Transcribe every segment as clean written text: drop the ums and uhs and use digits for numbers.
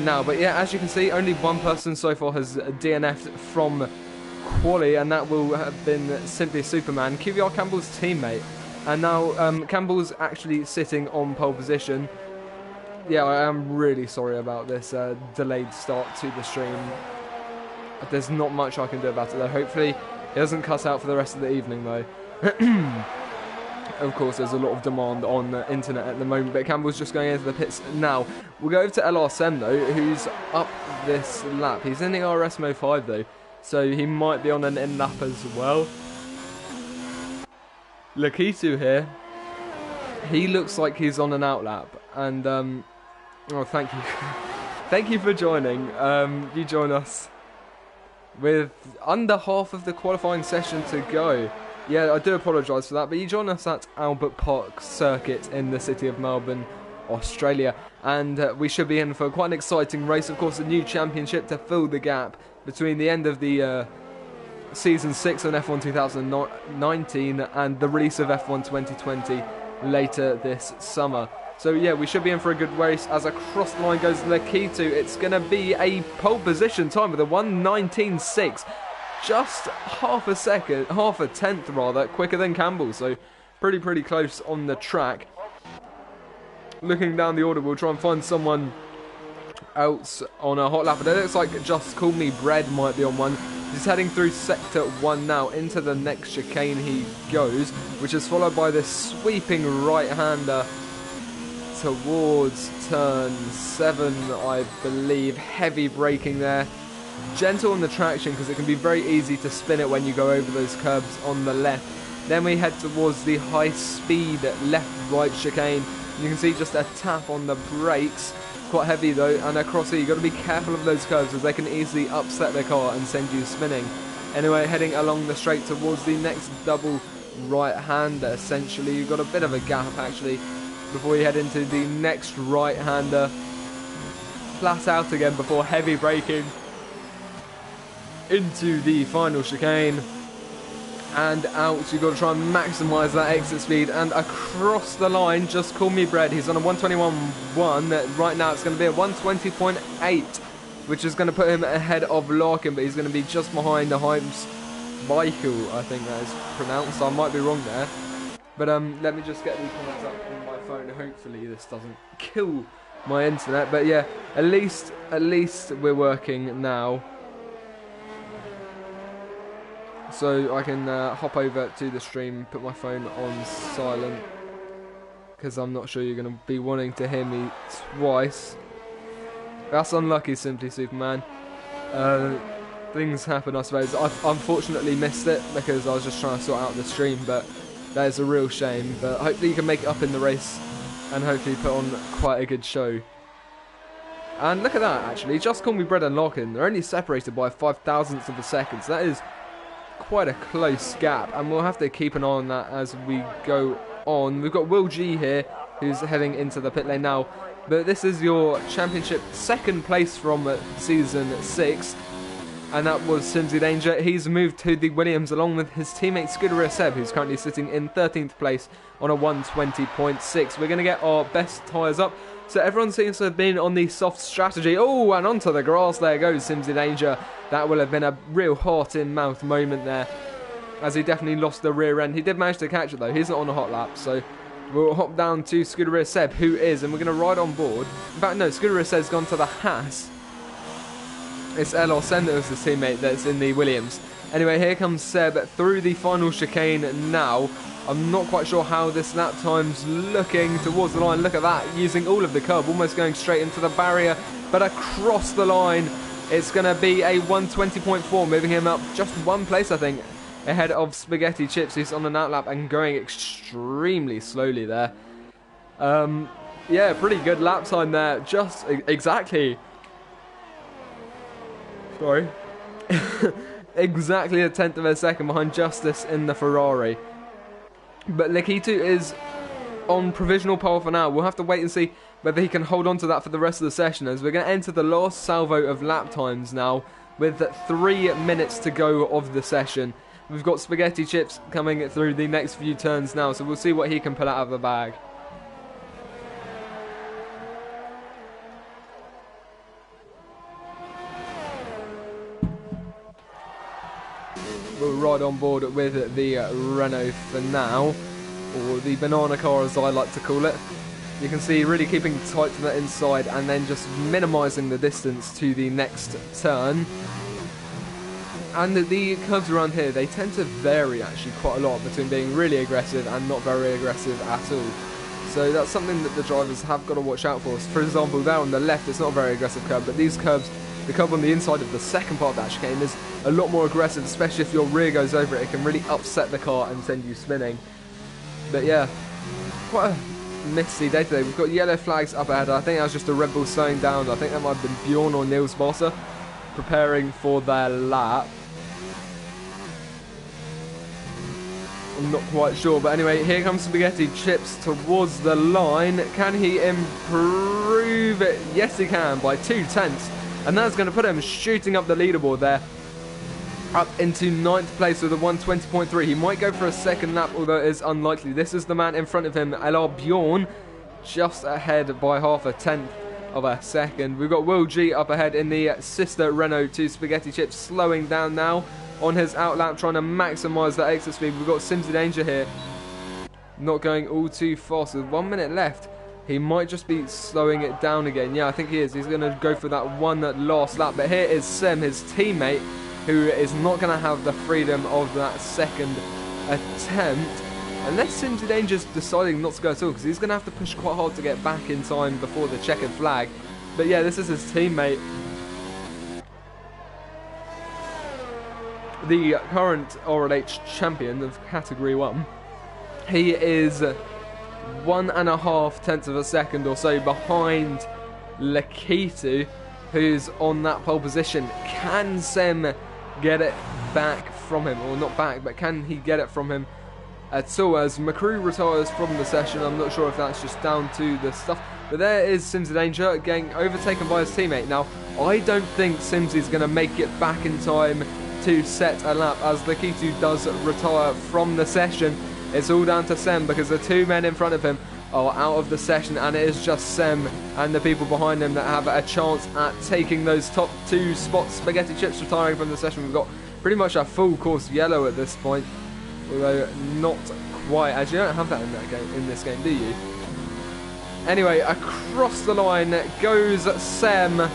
now. But yeah, as you can see, only one person so far has DNF'd from quali, and that will have been Simply Superman, QVR Campbell's teammate. And now Campbell's actually sitting on pole position. Yeah, I am really sorry about this delayed start to the stream. There's not much I can do about it though. Hopefully it doesn't cut out for the rest of the evening though. Of course, there's a lot of demand on the internet at the moment, but Campbell's just going into the pits now. We'll go over to LRSM though, who's up this lap. He's in the RS Mo 5 though, so he might be on an in lap as well. Lakitu here, he looks like he's on an out lap, and oh, thank you. Thank you for joining. You join us with under half of the qualifying session to go. Yeah, I do apologise for that, but you join us at Albert Park Circuit in the city of Melbourne, Australia, and we should be in for quite an exciting race. Of course, a new championship to fill the gap between the end of the Season 6 on F1 2019 and the release of F1 2020 later this summer. So yeah, we should be in for a good race. As across the line goes Lakitu, it's going to be a pole position time with a 1:19.6. Just half a tenth rather, quicker than Campbell, so pretty close on the track. Looking down the order, we'll try and find someone else on a hot lap, but it looks like Just Call Me Bread might be on one. He's heading through sector 1 now, into the next chicane he goes, which is followed by this sweeping right-hander towards turn 7, I believe. Heavy braking there. Gentle on the traction because it can be very easy to spin it when you go over those curbs on the left. Then we head towards the high speed left-right chicane. You can see just a tap on the brakes. Quite heavy though, and across here you've got to be careful of those curves as they can easily upset the car and send you spinning. Anyway, heading along the straight towards the next double right-hander essentially. You've got a bit of a gap actually before you head into the next right-hander. Flat out again before heavy braking into the final chicane, and out. You've got to try and maximise that exit speed, and across the line, Just Call Me Bread. He's on a 1:21.1. Right now it's going to be a 1:20.8, which is going to put him ahead of Larkin, but he's going to be just behind the Hymes Michael, I think that is pronounced. I might be wrong there, but let me just get the comments up on my phone. Hopefully this doesn't kill my internet, but yeah, at least we're working now. So I can hop over to the stream, put my phone on silent, because I'm not sure you're going to be wanting to hear me twice. That's unlucky, Simply Superman. Things happen, I suppose. I've unfortunately missed it because I was just trying to sort out the stream, but that is a real shame. But hopefully you can make it up in the race and hopefully put on quite a good show. And look at that, actually. Just Call Me Bread and Larkin, they're only separated by 0.005 of a second, so that is quite a close gap, and we'll have to keep an eye on that as we go on. We've got Will G here, who's heading into the pit lane now, but this is your championship second place from season 6, and that was Simsy Danger. He's moved to the Williams along with his teammate Scooter Seb, who's currently sitting in 13th place on a 1:20.6. We're going to get our best tyres up. So everyone seems to have been on the soft strategy. Oh, and onto the grass there goes Simsy Danger. That will have been a real heart-in-mouth moment there, as he definitely lost the rear end. He did manage to catch it though. He's not on a hot lap, so we'll hop down to Scooter Seb, who is, and we're going to ride on board. In fact, no, Scooter Seb's gone to the Haas. It's LRS that was his teammate that's in the Williams. Anyway, here comes Seb through the final chicane now. I'm not quite sure how this lap time's looking towards the line. Look at that, using all of the curb, almost going straight into the barrier, but across the line, it's going to be a 1:20.4, moving him up just one place, I think, ahead of Spaghetti Chips, who's on an outlap and going extremely slowly there. Yeah, pretty good lap time there, just exactly. Sorry. Exactly a tenth of a second behind Justice in the Ferrari. But Lakitu is on provisional pole for now. We'll have to wait and see whether he can hold on to that for the rest of the session, as we're going to enter the last salvo of lap times now with 3 minutes to go of the session. We've got Spaghetti Chips coming through the next few turns now, so we'll see what he can pull out of the bag. will ride on board with the Renault for now, or the banana car as I like to call it. You can see really keeping tight to the inside and then just minimising the distance to the next turn. And the curves around here, they tend to vary actually quite a lot between being really aggressive and not very aggressive at all. So that's something that the drivers have got to watch out for. For example, there on the left, it's not a very aggressive curve, but these curves, the curve on the inside of the second part of that chicane is a lot more aggressive, especially if your rear goes over it. It can really upset the car and send you spinning. But yeah, quite a misty day today. We've got yellow flags up ahead. I think that was just a Red Bull slowing down. I think that might have been Bjorn or Niels Bosse preparing for their lap. I'm not quite sure, but anyway, here comes Spaghetti Chips towards the line. Can he improve it? Yes, he can, by 2/10. And that's going to put him shooting up the leaderboard there, up into 9th place with a 1:20.3. He might go for a second lap, although it is unlikely. This is the man in front of him, LR Bjorn, just ahead by half a tenth of a second. We've got Will G up ahead in the sister Renault to Spaghetti Chips, slowing down now on his outlap, trying to maximise that exit speed. We've got Simsy Danger here, not going all too fast. With 1 minute left, he might just be slowing it down again. Yeah, I think he is. He's going to go for that one last lap. But here is Sem, his teammate, who is not going to have the freedom of that second attempt. Unless Simsy Danger's deciding not to go at all, because he's going to have to push quite hard to get back in time before the checkered flag. But yeah, this is his teammate, the current RLH champion of Category 1. He is 1.5 tenths of a second or so behind Lakitu, who's on that pole position. Can Sem get it back from him? Or not back, but can he get it from him at all? As McCrew retires from the session, I'm not sure if that's just down to the stuff. But there is Simsy Danger getting overtaken by his teammate. Now, I don't think Simsy's going to make it back in time to set a lap, as Lakitu does retire from the session. It's all down to Sem, because the two men in front of him are out of the session, and it is just Sem and the people behind him that have a chance at taking those top two spots. Spaghetti Chips retiring from the session. We've got pretty much a full course yellow at this point, although not quite, as you don't have that in that game, in this game, do you? Anyway, across the line goes Sem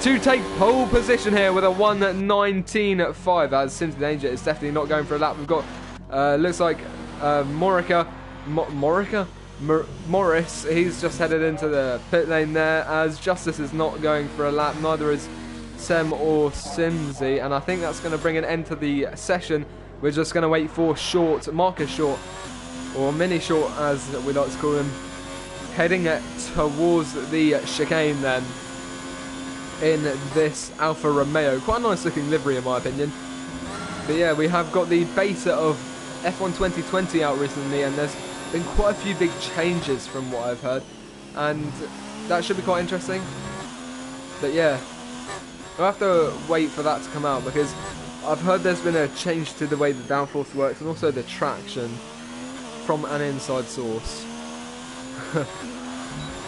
to take pole position here with a 1:19.5, as Simsy Danger is definitely not going for a lap. We've got, looks like Morris, he's just headed into the pit lane there, as Justice is not going for a lap, neither is Sem or Simsy, and I think that's going to bring an end to the session. We're just going to wait for Marcus Short, or Mini Short as we like to call him, heading towards the chicane then, in this Alfa Romeo. Quite a nice looking livery in my opinion. But yeah, we have got the beta of F1 2020 out recently, and there's been quite a few big changes from what I've heard, and that should be quite interesting. But yeah, we'll have to wait for that to come out, because I've heard there's been a change to the way the downforce works, and also the traction from an inside source.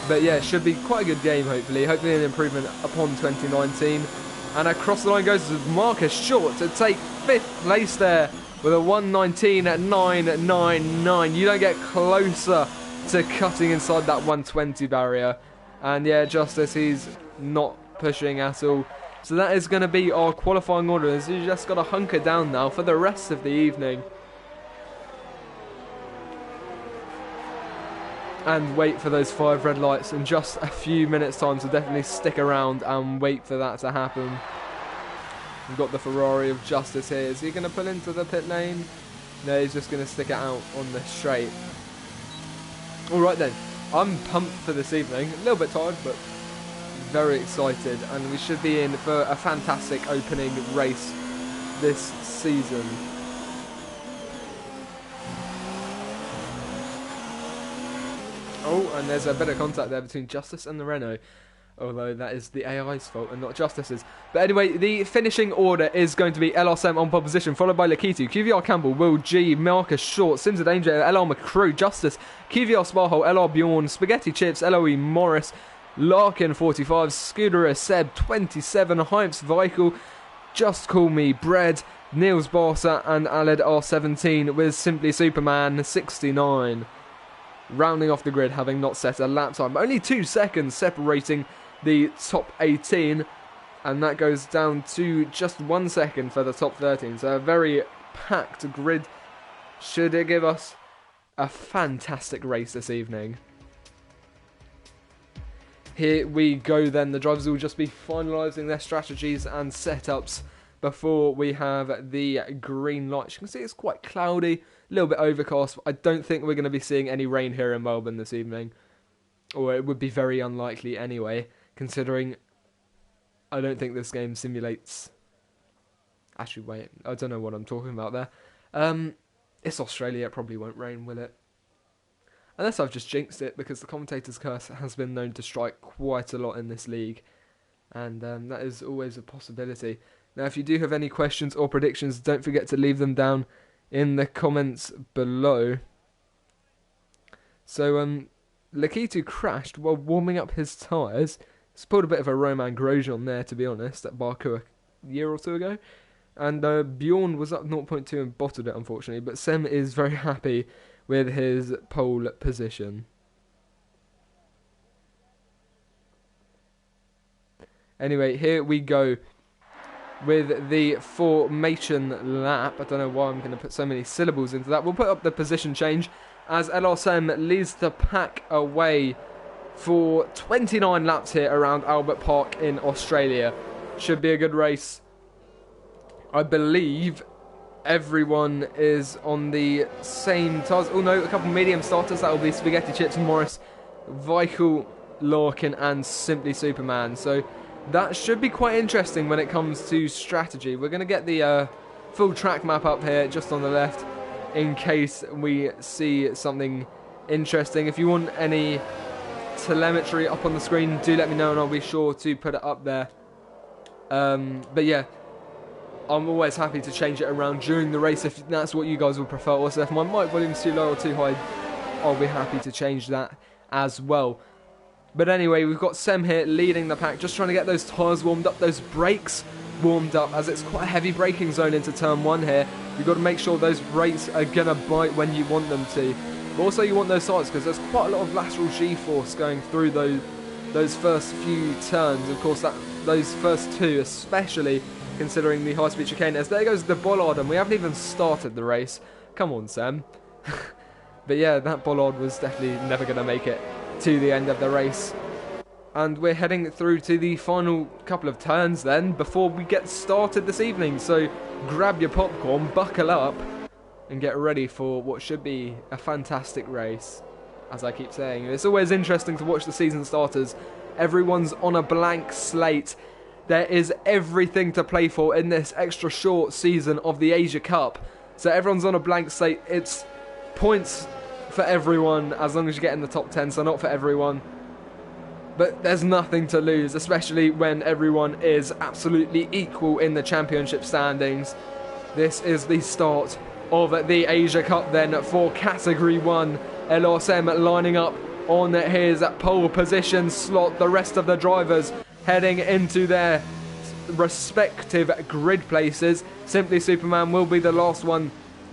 But yeah, it should be quite a good game, hopefully an improvement upon 2019. And across the line goes Marcus Short to take 5th place there with a 1:19.999. You don't get closer to cutting inside that 120 barrier. And yeah, Justice, he's not pushing at all. So that is going to be our qualifying order. So you just got to hunker down now for the rest of the evening, and wait for those 5 red lights in just a few minutes time, so definitely stick around and wait for that to happen. We've got the Ferrari of Justice here. Is he going to pull into the pit lane? No, he's just going to stick it out on the straight. Alright then, I'm pumped for this evening. A little bit tired, but very excited, and we should be in for a fantastic opening race this season. Oh, and there's a bit of contact there between Justice and the Renault, although that is the AI's fault and not Justice's. But anyway, the finishing order is going to be LRSM on pole position, followed by Lakitu, QVR Campbell, Will G, Marcus Short, Simsy Danger, LR McCrew, Justice, QVR Sparhole, LR Bjorn, Spaghetti Chips, LOE Morris, Larkin 45, Scooter Seb 27, Hypes Vikel, Just Call Me Bread, Niels Barsa and Aled R17 with Simply Superman 69. Rounding off the grid, having not set a lap time. Only 2 seconds separating the top 18, and that goes down to just 1 second for the top 13. So a very packed grid. Should it give us a fantastic race this evening? Here we go then. The drivers will just be finalising their strategies and setups before we have the green light. You can see it's quite cloudy, a little bit overcast. I don't think we're going to be seeing any rain here in Melbourne this evening. Or it would be very unlikely anyway, considering I don't think this game simulates... Actually, wait, I don't know what I'm talking about there. It's Australia, it probably won't rain, will it? Unless I've just jinxed it, because the commentator's curse has been known to strike quite a lot in this league. And that is always a possibility. Now, if you do have any questions or predictions, don't forget to leave them down in the comments below. So, Lakitu crashed while warming up his tyres. Spilled a bit of a Roman Grosjean there, to be honest, at Baku a year or two ago. And Bjorn was up 0.2 and bottled it, unfortunately. But Sem is very happy with his pole position. Anyway, here we go with the formation lap. I don't know why I'm going to put so many syllables into that. We'll put up the position change as LRSM leads the pack away for 29 laps here around Albert Park in Australia. Should be a good race. I believe everyone is on the same task. Oh no, a couple medium starters. That will be Spaghetti Chips, Morris, Weichel, Larkin and Simply Superman. So that should be quite interesting when it comes to strategy. We're going to get the full track map up here just on the left in case we see something interesting. If you want any telemetry up on the screen, do let me know and I'll be sure to put it up there. But yeah, I'm always happy to change it around during the race if that's what you guys would prefer. Also, if my mic volume's too low or too high, I'll be happy to change that as well. But anyway, we've got Sem here leading the pack, just trying to get those tyres warmed up, those brakes warmed up, as it's quite a heavy braking zone into turn 1 here. You've got to make sure those brakes are going to bite when you want them to. But also you want those tyres because there's quite a lot of lateral G-force going through those first few turns. Of course, those first two especially, considering the high-speed chicane. As there goes the bollard, and we haven't even started the race. Come on, Sam. But yeah, that bollard was definitely never going to make it to the end of the race. And we're heading through to the final couple of turns then, before we get started this evening. So grab your popcorn, buckle up, and get ready for what should be a fantastic race. As I keep saying, it's always interesting to watch the season starters. Everyone's on a blank slate. There is everything to play for in this extra short season of the Asia Cup. So everyone's on a blank slate. It's points for everyone as long as you get in the top 10, so not for everyone. But there's nothing to lose, especially when everyone is absolutely equal in the championship standings. This is the start of the Asia Cup then for Category 1. LRSM lining up on his pole position slot. The rest of the drivers heading into their respective grid places. Simply Superman will be the last one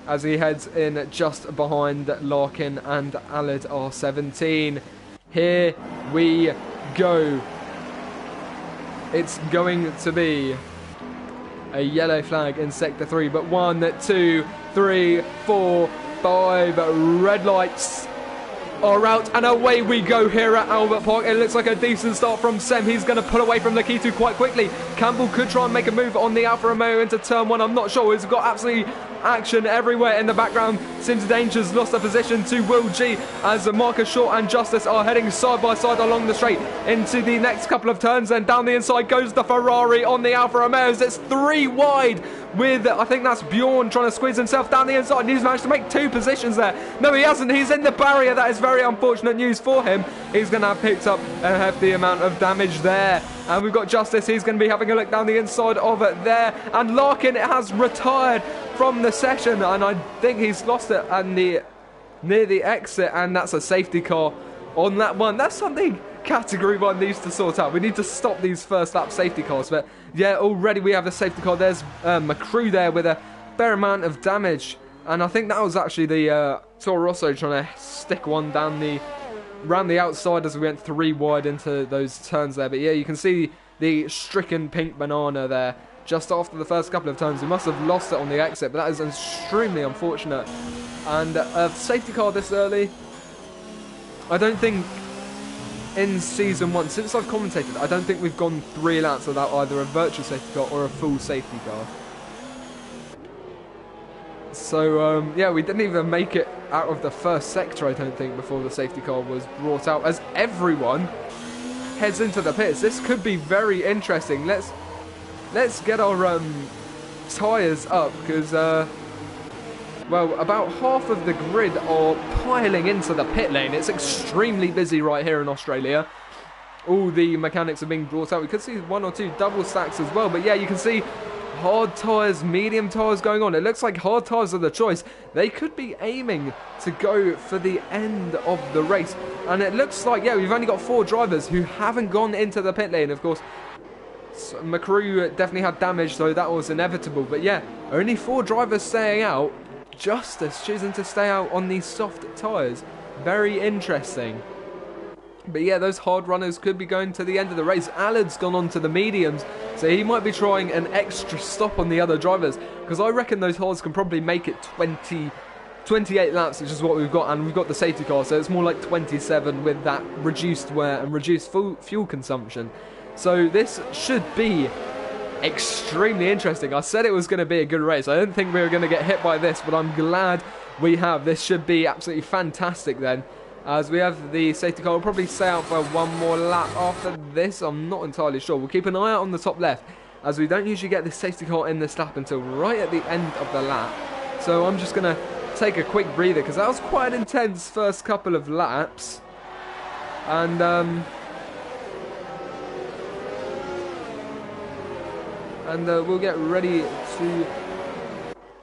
as he heads in just behind Larkin and Alid R17. Here we go. It's going to be a yellow flag in Sector 3, but 1, 2, 3, 4, 5 red lights are out, and away we go here at Albert Park. It looks like a decent start from Sem. He's going to pull away from Lakitu quite quickly. Campbell could try and make a move on the Alfa Romeo into turn 1. I'm not sure. He's got absolutely action everywhere in the background. Sims Danger's lost a position to Will G as Marcus Short and Justice are heading side by side along the straight into the next couple of turns, and down the inside goes the Ferrari on the Alfa Romeos. It's 3 wide with, I think that's Bjorn trying to squeeze himself down the inside. He's managed to make 2 positions there. No, he hasn't. He's in the barrier. That is very unfortunate news for him. He's going to have picked up a hefty amount of damage there. And we've got Justice. He's going to be having a look down the inside of it there. And Larkin has retired from the session, and I think he's lost it near the exit, and that's a safety car on that one. That's something Category 1 needs to sort out. We need to stop these first lap safety cars. But yeah, already we have a safety car. There's McCrew there with a fair amount of damage. And I think that was actually the Toro Rosso trying to stick one down around the outside as we went 3 wide into those turns there. But yeah, you can see the stricken pink banana there just after the first couple of turns. We must have lost it on the exit, but that is extremely unfortunate. And a safety car this early, I don't think in Season 1, since I've commentated, I don't think we've gone 3 laps without either a virtual safety car or a full safety car. So, yeah, we didn't even make it out of the first sector, I don't think, before the safety car was brought out, as everyone heads into the pits. This could be very interesting. Let's get our tyres up, because, well, about half of the grid are piling into the pit lane. It's extremely busy right here in Australia. All the mechanics are being brought out. We could see 1 or 2 double stacks as well, but yeah, you can see hard tyres, medium tyres going on. It looks like hard tyres are the choice. They could be aiming to go for the end of the race. And it looks like, yeah, we've only got 4 drivers who haven't gone into the pit lane. Of course, McCrew definitely had damage, so that was inevitable. But yeah, only 4 drivers staying out. Justice choosing to stay out on these soft tyres. Very interesting. But yeah, those hard runners could be going to the end of the race. Allard's gone on to the mediums, so he might be trying an extra stop on the other drivers, because I reckon those hards can probably make it 28 laps, which is what we've got, and we've got the safety car, so it's more like 27 with that reduced wear and reduced fuel consumption. So this should be extremely interesting. I said it was going to be a good race. I didn't think we were going to get hit by this, but I'm glad we have. This should be absolutely fantastic then. As we have the safety car, we'll probably stay out for 1 more lap after this. I'm not entirely sure. We'll keep an eye out on the top left, as we don't usually get the safety car in this lap until right at the end of the lap. So I'm just going to take a quick breather, because that was quite an intense first couple of laps. And we'll get ready to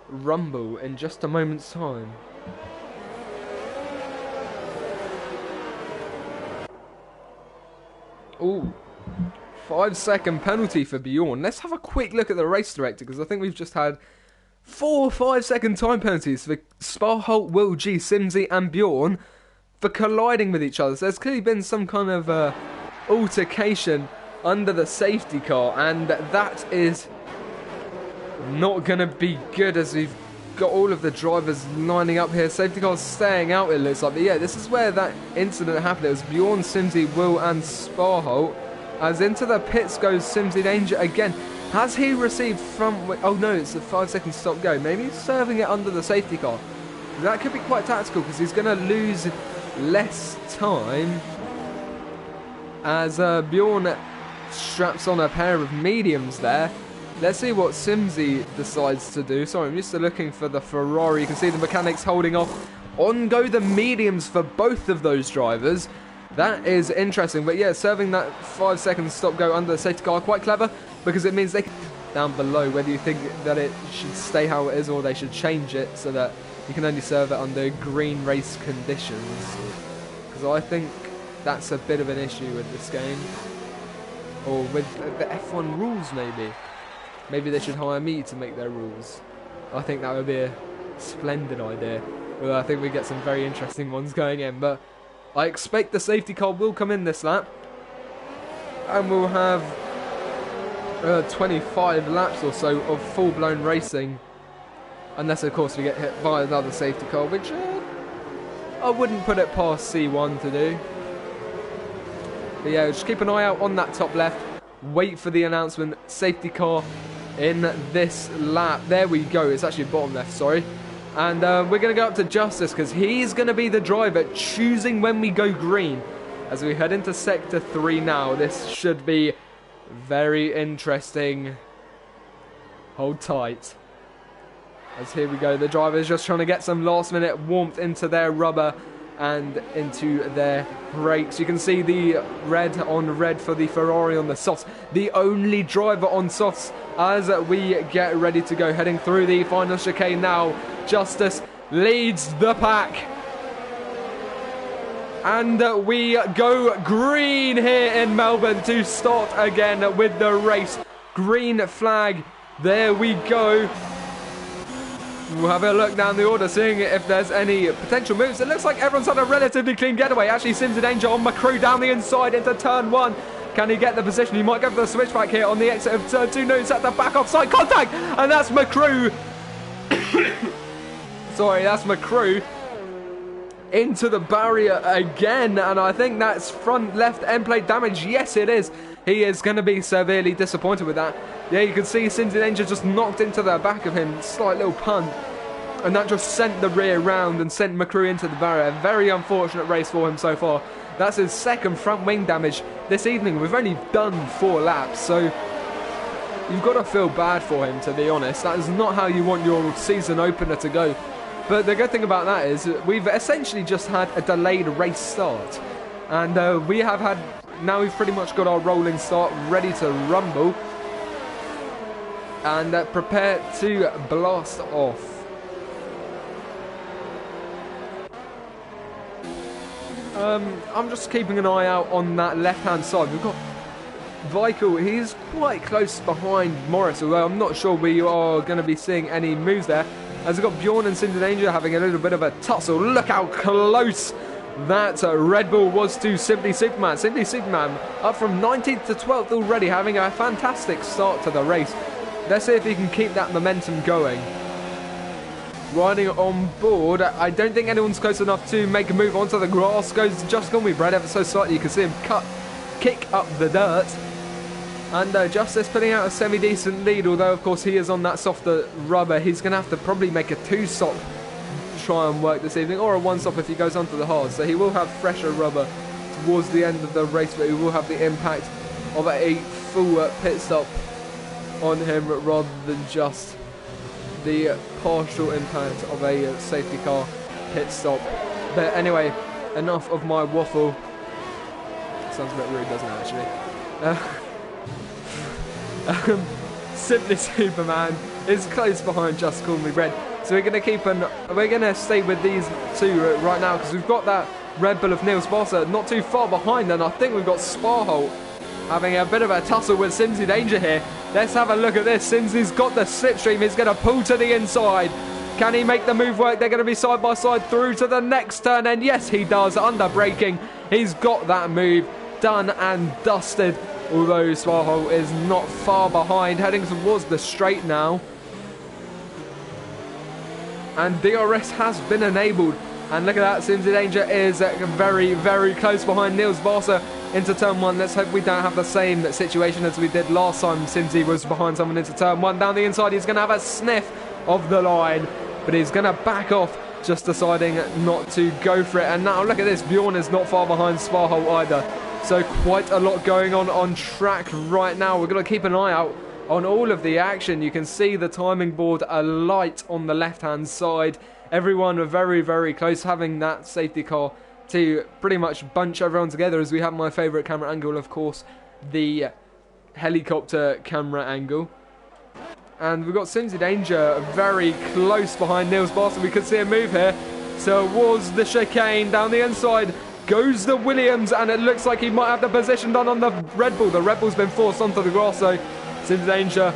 rumble in just a moment's time. Ooh, 5-second penalty for Bjorn. Let's have a quick look at the race director, because I think we've just had 4 5-second time penalties for Sparholt, Will G, Simsy and Bjorn for colliding with each other. So there's clearly been some kind of altercation under the safety car, and that is not going to be good, as we've got all of the drivers lining up here. Safety car's staying out, it looks like. But yeah, this is where that incident happened. It was Bjorn, Simsy, Will and Sparholt. As into the pits goes Simsy Danger again. Has he received from... Oh no, it's a 5-second stop go. Maybe he's serving it under the safety car. That could be quite tactical, because he's going to lose less time as Bjorn straps on a pair of mediums there. Let's see what Simsy decides to do. Sorry, I'm just looking for the Ferrari. You can see the mechanics holding off. On go the mediums for both of those drivers. That is interesting. But yeah, serving that 5-second stop go under the safety car, quite clever, because it means they can down below whether you think that it should stay how it is or they should change it so that you can only serve it under green race conditions. Because I think that's a bit of an issue with this game. Or with the F1 rules, maybe. Maybe they should hire me to make their rules. I think that would be a splendid idea. Well, I think we get some very interesting ones going in. But I expect the safety car will come in this lap. And we'll have 25 laps or so of full-blown racing. Unless, of course, we get hit by another safety car, which I wouldn't put it past C1 to do. But yeah, just keep an eye out on that top left. Wait for the announcement. Safety car in this lap. There we go. It's actually bottom left, sorry. And we're going to go up to Justice, because he's going to be the driver choosing when we go green. As we head into Sector 3 now. This should be very interesting. Hold tight. As here we go. The driver's just trying to get some last minute warmth into their rubber and into their brakes. You can see the red on red for the Ferrari on the softs. The only driver on softs as we get ready to go. Heading through the final chicane now. Justice leads the pack. And we go green here in Melbourne to start again with the race. Green flag. There we go. We'll have a look down the order, seeing if there's any potential moves. It looks like everyone's had a relatively clean getaway. Actually, Sims in danger on McCrew down the inside into turn 1. Can he get the position? He might go for the switchback here on the exit of turn 2. No, it's at the back offside contact. And that's McCrew. Sorry, that's McCrew. Into the barrier again, and I think that's front left end plate damage. Yes, it is. He is going to be severely disappointed with that. Yeah, you can see Sims in danger just knocked into the back of him. Slight little punt. And that just sent the rear round and sent McCrew into the barrier. Very unfortunate race for him so far. That's his second front wing damage this evening. We've only done 4 laps, so you've got to feel bad for him, to be honest. That is not how you want your season opener to go. But the good thing about that is we've essentially just had a delayed race start. And now we've pretty much got our rolling start ready to rumble. And prepare to blast off. I'm just keeping an eye out on that left-hand side. We've got Vikel. He's quite close behind Morris, although I'm not sure we are going to be seeing any moves there. As we've got Bjorn and Sims in danger having a little bit of a tussle. Look how close that Red Bull was to Simply Superman. Simply Superman up from 19th to 12th already, having a fantastic start to the race. Let's see if he can keep that momentum going. Riding on board. I don't think anyone's close enough to make a move onto the grass. Goes just gone with Brad ever so slightly. You can see him kick up the dirt. And Justice putting out a semi-decent lead, although of course he is on that softer rubber. He's going to have to probably make a 2-stop try and work this evening, or a 1-stop if he goes onto the hard. So he will have fresher rubber towards the end of the race, but he will have the impact of a full pit stop on him rather than just the partial impact of a safety car pit stop. But anyway, enough of my waffle. Sounds a bit rude, doesn't it, actually? Simply Superman is close behind Just Call Me Red. So we're going to stay with these two right now, because we've got that Red Bull of Niels Bossa not too far behind, and I think we've got Sparholt having a bit of a tussle with Simsy Danger here. Let's have a look at this. Simsy's got the slipstream. He's going to pull to the inside. Can he make the move work? They're going to be side by side through to the next turn, and yes, he does. Under braking, he's got that move done and dusted. Although Sparholt is not far behind, heading towards the straight now. And DRS has been enabled. And look at that, Simsy Danger is very, very close behind Niels Bossa into turn 1. Let's hope we don't have the same situation as we did last time Simsy was behind someone into turn 1. Down the inside, he's going to have a sniff of the line. But he's going to back off, just deciding not to go for it. And now look at this, Bjorn is not far behind Sparholt either. So quite a lot going on track right now. We're going to keep an eye out on all of the action. You can see the timing board alight on the left-hand side. Everyone very, very close, having that safety car to pretty much bunch everyone together, as we have my favourite camera angle, of course, the helicopter camera angle. And we've got Simsy Danger very close behind Niels Bossa. We could see a move here towards the chicane. Down the inside goes the Williams, and it looks like he might have the position done on the Red Bull. The Red Bull's been forced onto the grass, so Simsy Danger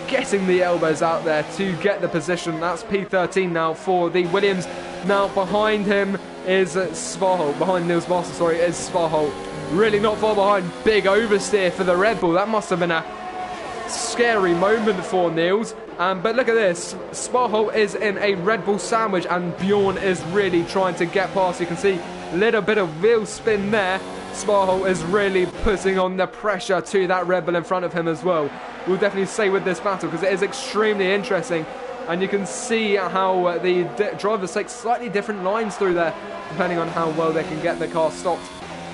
getting the elbows out there to get the position. That's P13 now for the Williams. Now behind him is Sparholt. Behind Niels Bossa, sorry, is Sparholt. Really not far behind. Big oversteer for the Red Bull. That must have been a scary moment for Niels. But look at this. Sparholt is in a Red Bull sandwich, and Bjorn is really trying to get past. You can see a little bit of wheel spin there. Sparholt is really putting on the pressure to that Red Bull in front of him as well. We'll definitely stay with this battle because it is extremely interesting. And you can see how the drivers take slightly different lines through there, depending on how well they can get the car stopped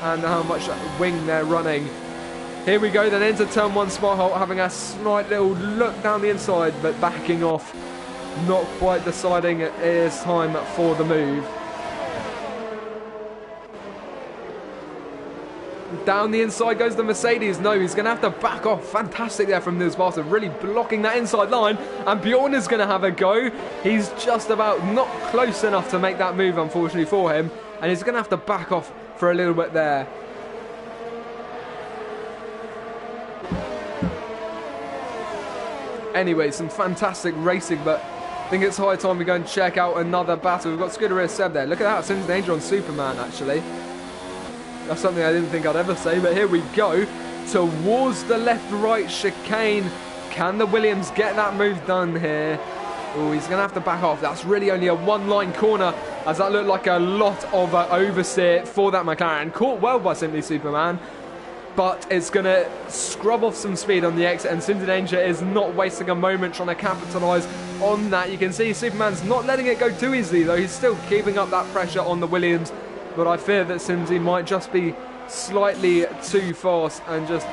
and how much wing they're running. Here we go then into turn 1. Sparholt having a slight little look down the inside, but backing off. Not quite deciding it is time for the move. Down the inside goes the Mercedes. No, he's going to have to back off. Fantastic there from Niels Bossa, really blocking that inside line. And Bjorn is going to have a go. He's just about not close enough to make that move, unfortunately for him. and he's going to have to back off for a little bit there. Anyway, some fantastic racing, but I think it's high time we go and check out another battle. We've got Scooter Seb there. Look at that, Sims Danger on Superman, actually. That's something I didn't think I'd ever say, but here we go. Towards the left-right chicane. Can the Williams get that move done here? Oh, he's going to have to back off. That's really only a one-line corner, as that looked like a lot of oversteer for that McLaren. Caught well by Simply Superman, but it's going to scrub off some speed on the exit, and Cinder Danger is not wasting a moment trying to capitalise on that. You can see Superman's not letting it go too easily, though. He's still keeping up that pressure on the Williams, but I fear that Simsy might just be slightly too fast and just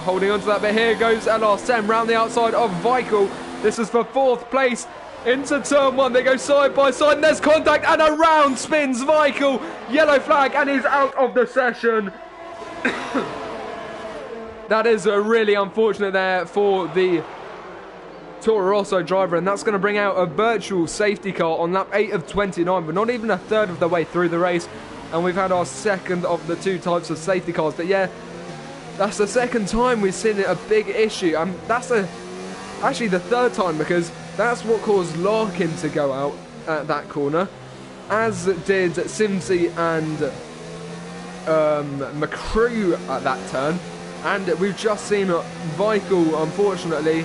holding on to that. But here goes LR7 round the outside of Vikel. This is for 4th place. Into turn 1, they go side by side, and there's contact, and around spins Vikel. Yellow flag, and he's out of the session. That is really unfortunate there for the Toro Rosso driver, and that's going to bring out a virtual safety car on lap 8 of 29. We're not even a third of the way through the race, and we've had our second of the 2 types of safety cars. But yeah, that's the second time we've seen a big issue. That's actually the third time, because that's what caused Larkin to go out at that corner, as did Simsy and McCrew at that turn. And we've just seen Vikel, unfortunately,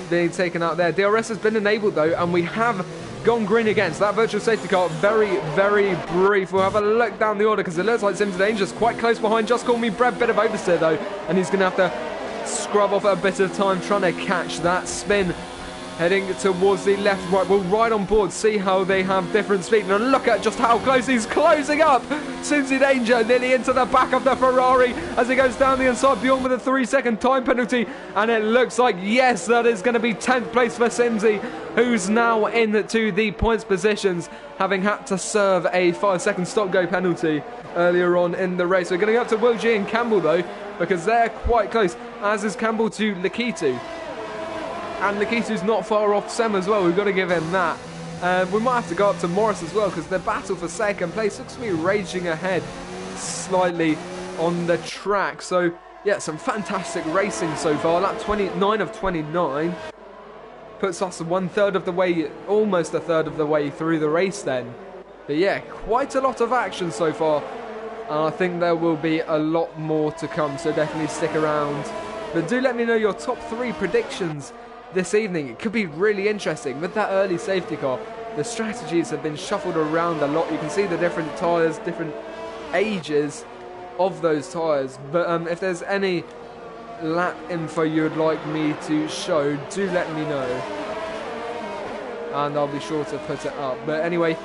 being taken out there. DRS has been enabled, though, and we have gone green again. So that virtual safety car, very, very brief. We'll have a look down the order, because it looks like Sims Danger's quite close behind. Just call me Brad, bit of oversteer, though, and he's going to have to scrub off a bit of time trying to catch that spin. Heading towards the left, right. We'll ride on board, see how they have different speed. And look at just how close he's closing up. Simsy Danger nearly into the back of the Ferrari as he goes down the inside, beyond with a 3-second time penalty. And it looks like, yes, that is going to be 10th place for Simsy, who's now into the points positions, having had to serve a 5-second stop-go penalty earlier on in the race. We're going to go up to Will G and Campbell, though, because they're quite close, as is Campbell to Lakitu. And Nikitu's not far off Sem as well. We've got to give him that. We might have to go up to Morris as well, because the battle for second place looks to be raging ahead slightly on the track. So, yeah, some fantastic racing so far. Lap 29 of 29 puts us 1/3 of the way, almost a third of the way through the race then. But yeah, quite a lot of action so far. And I think there will be a lot more to come, so definitely stick around. But do let me know your top 3 predictions this evening. It could be really interesting with that early safety car. The strategies have been shuffled around a lot. You can see the different tyres, different ages of those tyres. But if there's any lap info you would like me to show, do let me know, and I'll be sure to put it up. But anyway,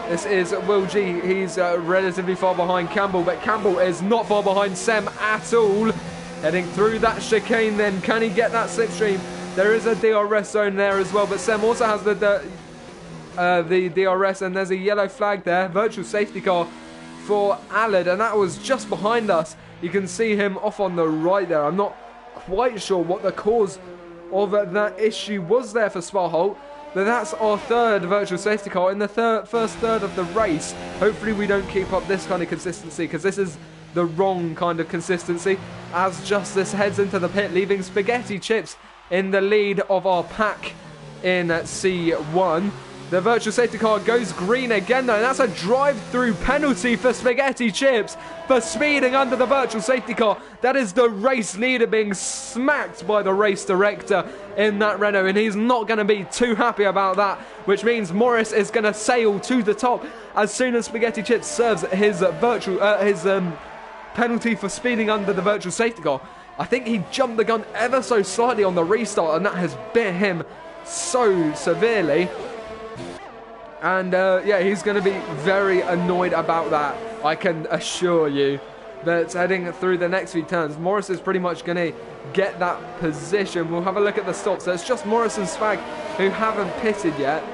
this is Will G. He's relatively far behind Campbell, but Campbell is not far behind Sem at all. Heading through that chicane then, can he get that slipstream? There is a DRS zone there as well, but Sem also has the DRS, and there's a yellow flag there. Virtual safety car for Allard, and that was just behind us. You can see him off on the right there. I'm not quite sure what the cause of that issue was there for Spa-Holt, but that's our 3rd virtual safety car in the first third of the race. Hopefully we don't keep up this kind of consistency, because this is the wrong kind of consistency, as Justice heads into the pit, leaving Spaghetti Chips in the lead of our pack in C1. The virtual safety car goes green again, though, and that's a drive-through penalty for Spaghetti Chips for speeding under the virtual safety car. That is the race leader being smacked by the race director in that Renault, and he's not going to be too happy about that, which means Morris is going to sail to the top as soon as Spaghetti Chips serves his penalty for speeding under the virtual safety car. I think he jumped the gun ever so slightly on the restart, and that has bit him so severely. And yeah, he's going to be very annoyed about that, I can assure you. But heading through the next few turns, Morris is pretty much going to get that position. We'll have a look at the stops. So it's just Morris and Spag who haven't pitted yet.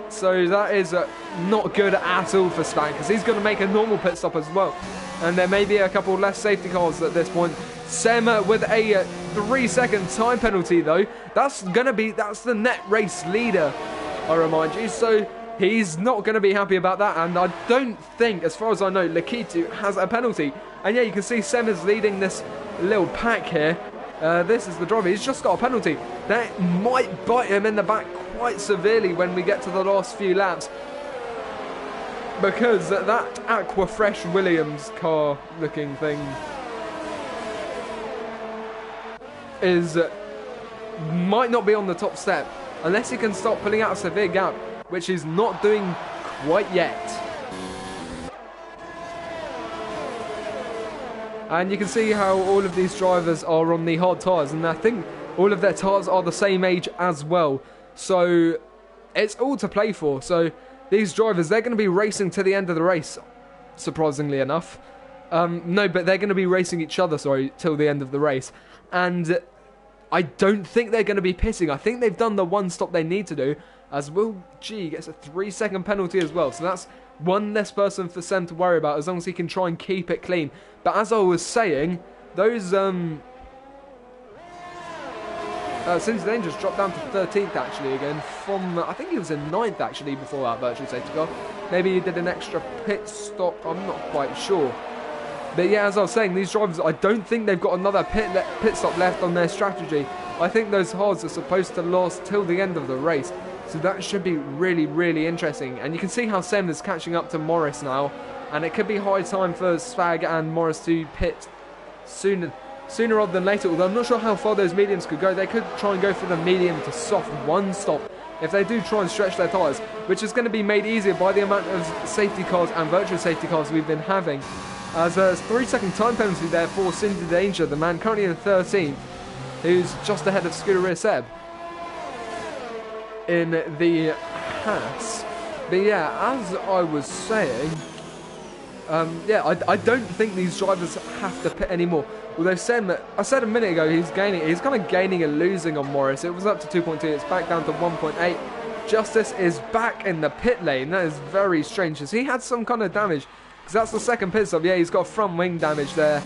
So that is not good at all for Spag, because he's going to make a normal pit stop as well. And there may be a couple less safety cars at this point. Sem with a 3-second time penalty, though. That's the net race leader, I remind you. So He's not going to be happy about that, and I don't think, as far as I know, Lakitu has a penalty. And yeah, you can see Sem is leading this little pack here. This is the driver. He's just got a penalty. That might bite him in the back quite severely when we get to the last few laps, because that Aquafresh Williams car looking thing might not be on the top step unless he can start pulling out a severe gap, which he's not doing quite yet. And you can see how all of these drivers are on the hard tyres, and I think all of their tyres are the same age as well. So it's all to play for. So these drivers, they're going to be racing to the end of the race, surprisingly enough. No, but they're going to be racing each other, sorry, till the end of the race. And I don't think they're going to be pitting. I think they've done the one stop they need to do, as Will G gets a 3-second penalty as well. So that's one less person for Sem to worry about, as long as he can try and keep it clean. But as I was saying, those Cincy Dangerous dropped down to 13th actually again from, I think he was in 9th actually before that virtual safety car. Maybe he did an extra pit stop, I'm not quite sure. But yeah, as I was saying, these drivers, I don't think they've got another pit stop left on their strategy. I think those hards are supposed to last till the end of the race. So that should be really, really interesting. And you can see how Sem is catching up to Morris now. And it could be high time for Svag and Morris to pit sooner rather than later. Although I'm not sure how far those mediums could go. They could try and go for the medium to soft one stop if they do try and stretch their tyres, which is going to be made easier by the amount of safety cars and virtual safety cars we've been having. As a 3-second time penalty there for Cincy Danger, the man currently in 13th, who's just ahead of Scuderia Seb in the Haas. But yeah, as I was saying, I don't think these drivers have to pit anymore. Although Sem, I said a minute ago, he's kind of gaining and losing on Morris. It was up to 2.2, it's back down to 1.8. Justice is back in the pit lane. That is very strange, as he had some kind of damage. Because that's the second pit stop. Yeah, he's got front wing damage there.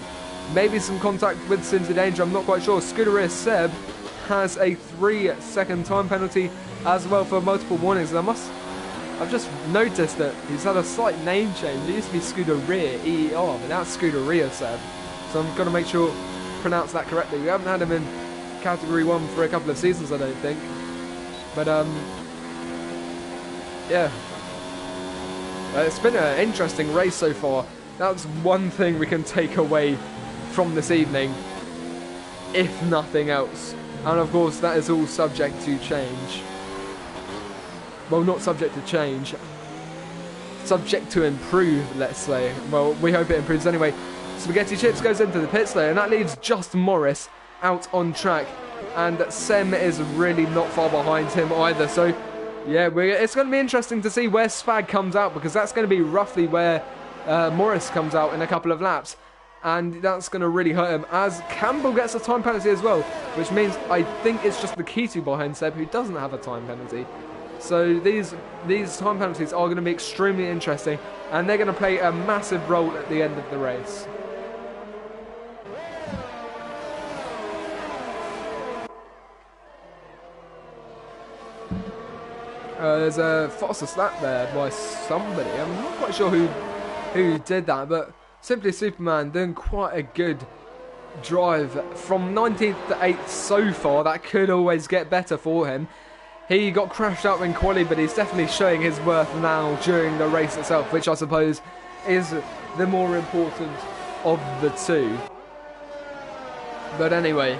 Maybe some contact with Cincy Danger, I'm not quite sure. Scuderia Seb has a 3-second time penalty as well for multiple warnings. And I've just noticed that he's had a slight name change. It used to be Scuderia, E-E-R, but now it's Scuderia Seb. So I'm going to make sure to pronounce that correctly. We haven't had him in Category 1 for a couple of seasons, I don't think. But, yeah. It's been an interesting race so far. That's one thing we can take away from this evening, if nothing else. And of course, that is all subject to change. Well, not subject to change. Subject to improve, let's say. Well, we hope it improves anyway. Spaghetti Chips goes into the pits there, and that leaves just Morris out on track. And Sem is really not far behind him either. So, yeah, it's going to be interesting to see where Svag comes out, because that's going to be roughly where Morris comes out in a couple of laps. And that's going to really hurt him, as Campbell gets a time penalty as well, which means I think it's just Lakitu behind Seb who doesn't have a time penalty. So these time penalties are going to be extremely interesting, and they're going to play a massive role at the end of the race. There's a fastest lap there by somebody. I'm not quite sure who did that, but Simply Superman doing quite a good drive from 19th to 8th so far. That could always get better for him. He got crashed out in quali, but he's definitely showing his worth now during the race itself, which I suppose is the more important of the two. But anyway,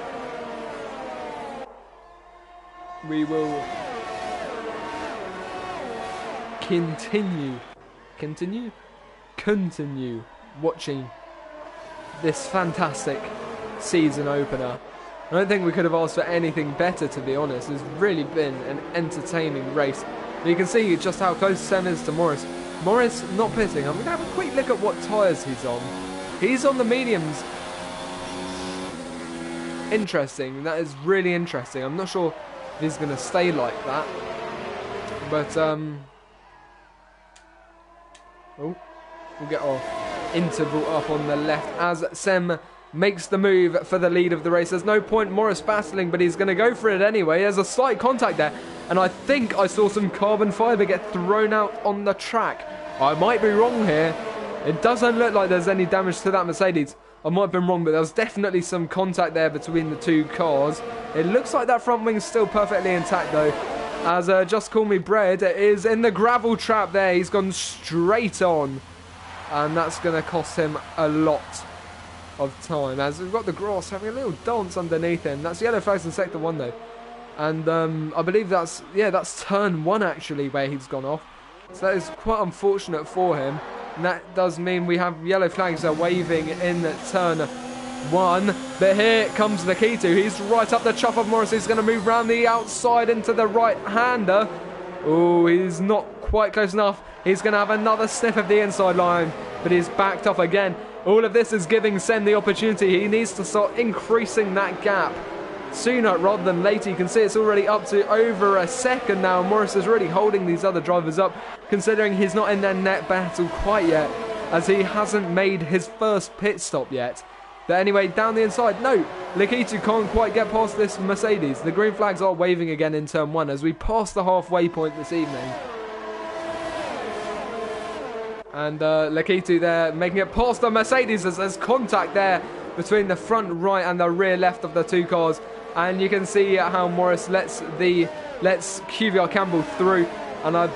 we will continue watching this fantastic season opener. I don't think we could have asked for anything better, to be honest. It's really been an entertaining race. But you can see just how close Sem is to Morris. Morris not pitting. I'm going to have a quick look at what tyres he's on. He's on the mediums. Interesting. That is really interesting. I'm not sure if he's going to stay like that. But, oh, we'll get our interval up on the left as Sem makes the move for the lead of the race. There's no point Morris battling, but he's going to go for it anyway. There's a slight contact there, and I think I saw some carbon fibre get thrown out on the track. I might be wrong here. It doesn't look like there's any damage to that Mercedes. I might have been wrong, but there was definitely some contact there between the two cars. It looks like that front wing's still perfectly intact though, as Just Call Me Bread is in the gravel trap there. He's gone straight on, and that's going to cost him a lot of time, as we've got the grass having a little dance underneath him. That's yellow flags in sector 1 though, and I believe that's turn 1 actually where he's gone off, so that is quite unfortunate for him, and that does mean we have yellow flags are waving in turn 1. But here comes Lakitu. He's right up the chop of Morris. He's going to move around the outside into the right-hander. Oh, he's not quite close enough. He's going to have another sniff of the inside line, but he's backed off again. All of this is giving Sen the opportunity. He needs to start increasing that gap sooner rather than later. You can see it's already up to over a second now. Morris is really holding these other drivers up, considering he's not in their net battle quite yet, as he hasn't made his first pit stop yet. But anyway, down the inside, no, Lakitu can't quite get past this Mercedes. The green flags are waving again in turn 1 as we pass the halfway point this evening. And Lakitu there making it past the Mercedes as there's contact there between the front right and the rear left of the two cars. And you can see how Morris lets QVR Campbell through, and I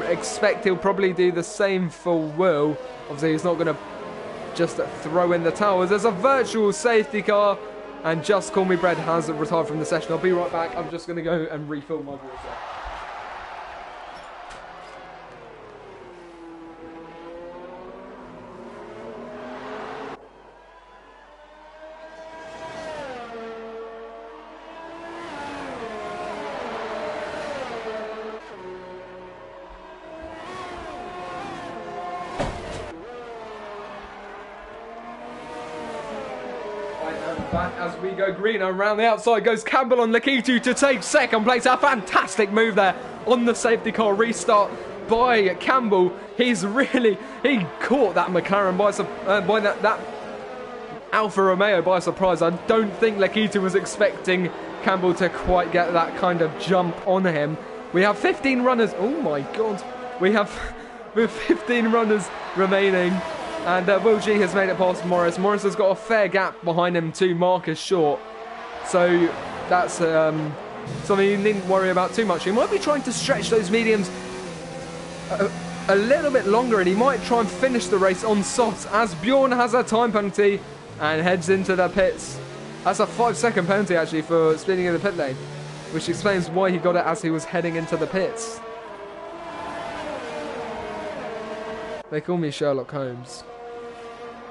expect he'll probably do the same for Will. Obviously he's not going to just throw in the towels. There's a virtual safety car, and Just Call Me Bread has retired from the session. I'll be right back. I'm just going to go and refill my water. Back as we go green, and around the outside goes Campbell on Lakitu to take second place. A fantastic move there on the safety car restart by Campbell. He caught that McLaren by that Alfa Romeo by surprise. I don't think Lakitu was expecting Campbell to quite get that kind of jump on him. We have 15 runners. Oh my god. We have 15 runners remaining. And Will G has made it past Morris. Morris has got a fair gap behind him to Marcus Short. So that's something you needn't worry about too much. He might be trying to stretch those mediums a little bit longer, and he might try and finish the race on softs as Bjorn has a time penalty and heads into the pits. That's a 5-second penalty actually for speeding in the pit lane, which explains why he got it as he was heading into the pits. They call me Sherlock Holmes.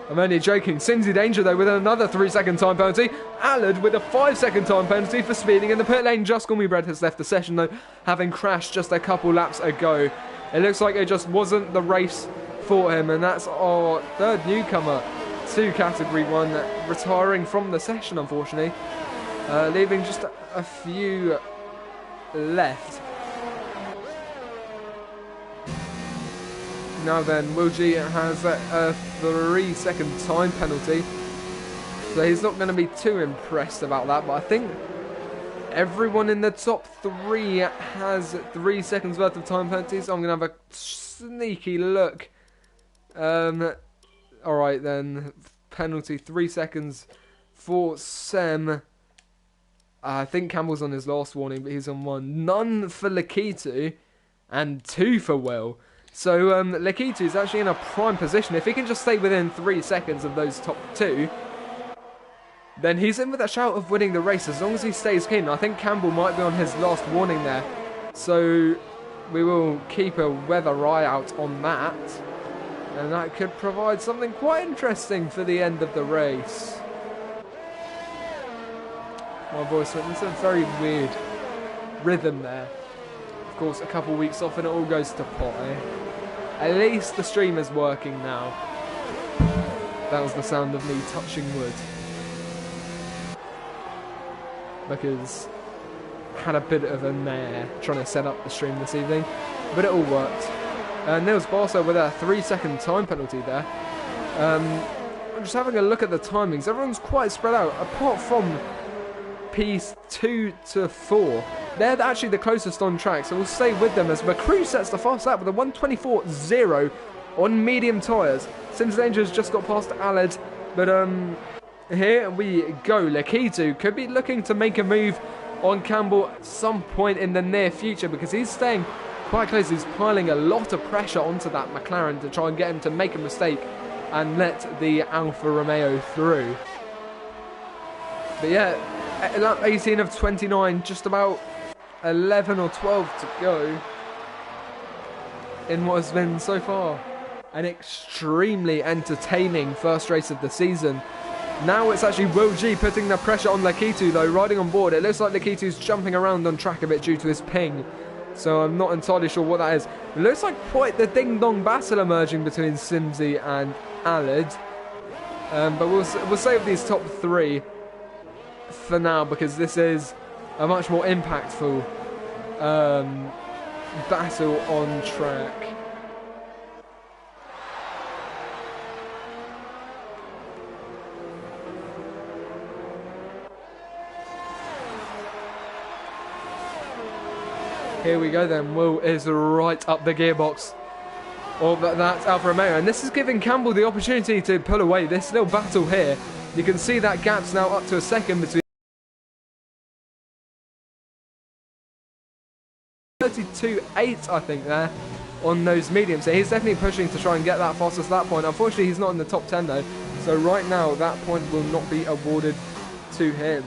I'm only joking. Simsy Danger though with another 3-second time penalty. Allard with a 5-second time penalty for speeding in the pit lane. Just Call Me Bread has left the session though, having crashed just a couple laps ago. It looks like it just wasn't the race for him, and that's our third newcomer to Category 1 retiring from the session, unfortunately. Leaving just a few left. Now then, Will G has a 3-second time penalty, so he's not going to be too impressed about that, but I think everyone in the top 3 has 3 seconds worth of time penalties, so I'm going to have a sneaky look. Alright then, penalty 3 seconds for Sem. I think Campbell's on his last warning, but he's on 1. None for Lakitu, and 2 for Will. So Lakitu is actually in a prime position. If he can just stay within 3 seconds of those top 2, then he's in with a shout of winning the race as long as he stays keen. I think Campbell might be on his last warning there, so we will keep a weather eye out on that, and that could provide something quite interesting for the end of the race. My voice went into a very weird rhythm there. Of course, a couple weeks off and it all goes to pot, eh? At least the stream is working now. That was the sound of me touching wood, because I had a bit of a mare trying to set up the stream this evening, but it all worked. Nils Barso with a 3-second time penalty there. just having a look at the timings, everyone's quite spread out, apart from P2 to 4. They're actually the closest on track, so we'll stay with them as McCrew sets the fast lap with a 1:24.0 on medium tyres. Sims Danger's just got past Aled, but here we go. Lakitu could be looking to make a move on Campbell at some point in the near future because he's staying quite close. He's piling a lot of pressure onto that McLaren to try and get him to make a mistake and let the Alfa Romeo through. But yeah, lap 18 of 29, just about 11 or 12 to go in what has been so far an extremely entertaining first race of the season. Now it's actually Will G putting the pressure on Lakitu though, riding on board. It looks like Lakitu's jumping around on track a bit due to his ping, so I'm not entirely sure what that is. It looks like quite the ding-dong battle emerging between Simsy and Aled, but we'll save these top three for now because this is a much more impactful battle on track. Here we go then, Will is right up the gearbox. Oh, but that's Alfa Romeo, and this is giving Campbell the opportunity to pull away this little battle here. You can see that gap's now up to a second between 32.8, I think, there on those mediums. So he's definitely pushing to try and get that fastest lap point. Unfortunately, he's not in the top 10 though, so right now that point will not be awarded to him.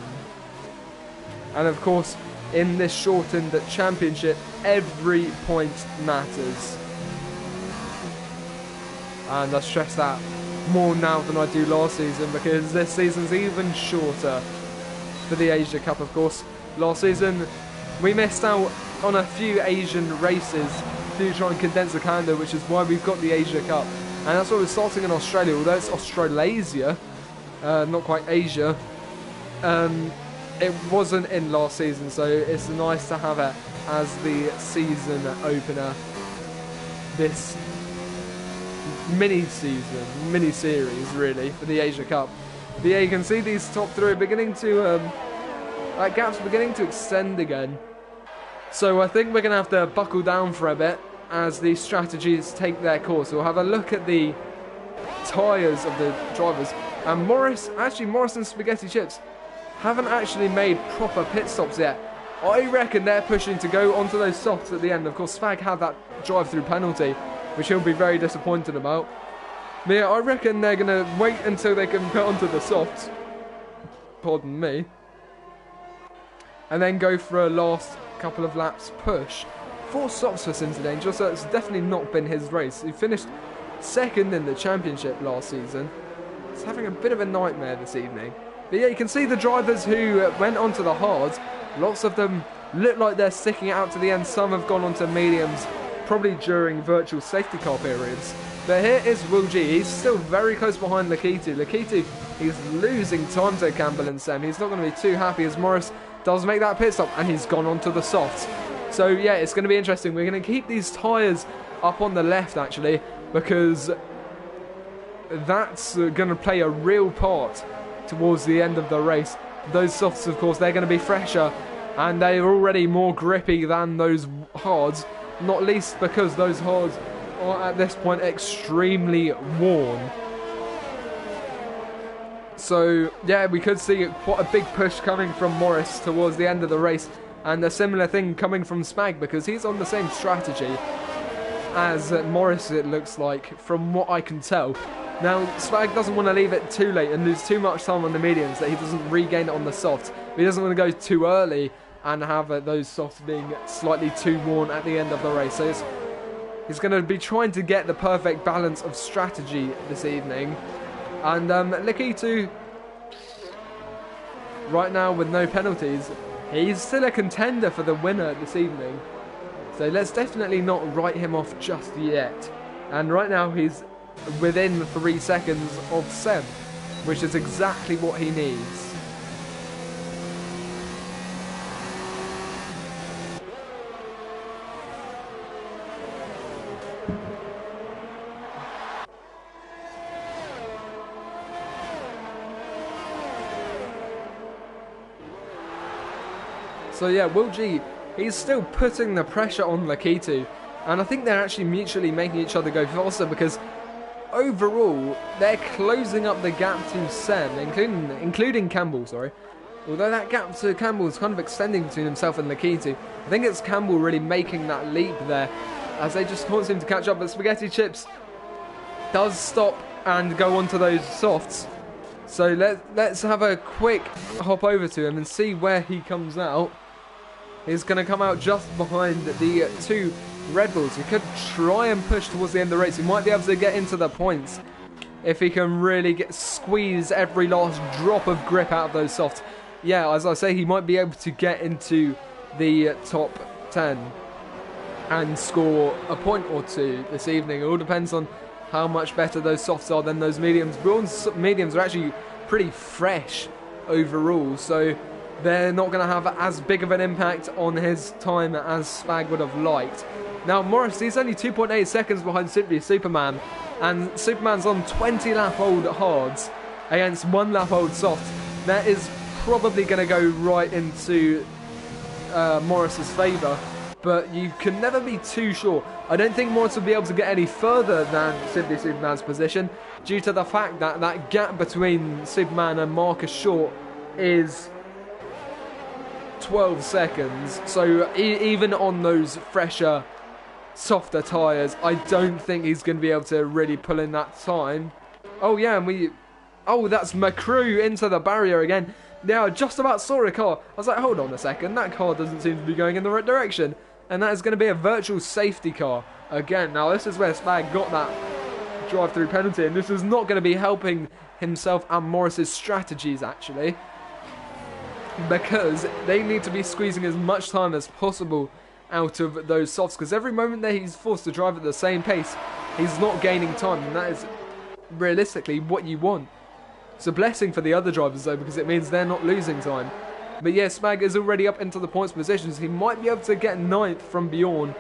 And of course, in this shortened championship, every point matters. And I stress that more now than I do last season because this season's even shorter for the Asia Cup, of course. Last season, we missed out on a few Asian races to try and condense the calendar, which is why we've got the Asia Cup. And that's why we're starting in Australia, although it's Australasia, not quite Asia. It wasn't in last season, so it's nice to have it as the season opener. This mini-series really, for the Asia Cup. But yeah, you can see these top three are beginning to, that gap's beginning to extend again. So I think we're going to have to buckle down for a bit as the strategies take their course. We'll have a look at the tyres of the drivers. And Morris and Spaghetti Chips haven't actually made proper pit stops yet. I reckon they're pushing to go onto those softs at the end. Of course, Spag had that drive-through penalty, which he'll be very disappointed about. But yeah, I reckon they're going to wait until they can put onto the softs. Pardon me. And then go for a last couple of laps push. 4 stops for Sims Danger, so it's definitely not been his race. He finished second in the championship last season. He's having a bit of a nightmare this evening. But yeah, you can see the drivers who went onto the hards. Lots of them look like they're sticking it out to the end. Some have gone onto mediums, probably during virtual safety car periods. But here is Will G. He's still very close behind Lakitu. Lakitu, he's losing time to Campbell and Sem. He's not going to be too happy as Morris does make that pit stop, and he's gone onto the softs. So yeah, it's going to be interesting. We're going to keep these tyres up on the left, actually, because that's going to play a real part towards the end of the race. Those softs, of course, they're going to be fresher, and they're already more grippy than those hards, not least because those hards are at this point extremely worn. So yeah, we could see quite a big push coming from Morris towards the end of the race, and a similar thing coming from Spag because he's on the same strategy as Morris, it looks like, from what I can tell. Now, Spag doesn't want to leave it too late and lose too much time on the mediums that he doesn't regain it on the softs. But he doesn't want to go too early and have those softs being slightly too worn at the end of the race. So he's going to be trying to get the perfect balance of strategy this evening. And Lakitu, right now with no penalties, he's still a contender for the winner this evening. So let's definitely not write him off just yet. And right now he's within 3 seconds of Sem, which is exactly what he needs. So yeah, Will G, he's still putting the pressure on Lakitu, and I think they're actually mutually making each other go faster because overall they're closing up the gap to Sem, including Campbell, sorry. Although that gap to Campbell is kind of extending between himself and Lakitu. I think it's Campbell really making that leap there, as they just can't seem to catch up, but Spaghetti Chips does stop and go onto those softs. So let's have a quick hop over to him and see where he comes out. He's going to come out just behind the two Red Bulls. He could try and push towards the end of the race. He might be able to get into the points if he can really squeeze every last drop of grip out of those softs. Yeah, as I say, he might be able to get into the top 10 and score a point or two this evening. It all depends on how much better those softs are than those mediums. Braun's mediums are actually pretty fresh overall, so they're not going to have as big of an impact on his time as Spag would have liked. Now, Morris, he's only 2.8 seconds behind Simply Superman, and Superman's on 20 lap old hards against 1 lap old softs. That is probably going to go right into Morris's favour, but you can never be too sure. I don't think Morris will be able to get any further than Simply Superman's position due to the fact that that gap between Superman and Marcus Short is 12 seconds. So even on those fresher, softer tyres, I don't think he's going to be able to really pull in that time. Oh yeah, and oh, that's McCrew into the barrier again. Now, I just about saw a car. I was like, hold on a second, that car doesn't seem to be going in the right direction. And that is going to be a virtual safety car again. Now, this is where Spag got that drive-through penalty, and this is not going to be helping himself and Morris's strategies, actually, because they need to be squeezing as much time as possible out of those softs, because every moment that he's forced to drive at the same pace, he's not gaining time, and that is realistically what you want. It's a blessing for the other drivers though, because it means they're not losing time. But yeah, Spag is already up into the points positions. He might be able to get 9th from Bjorn.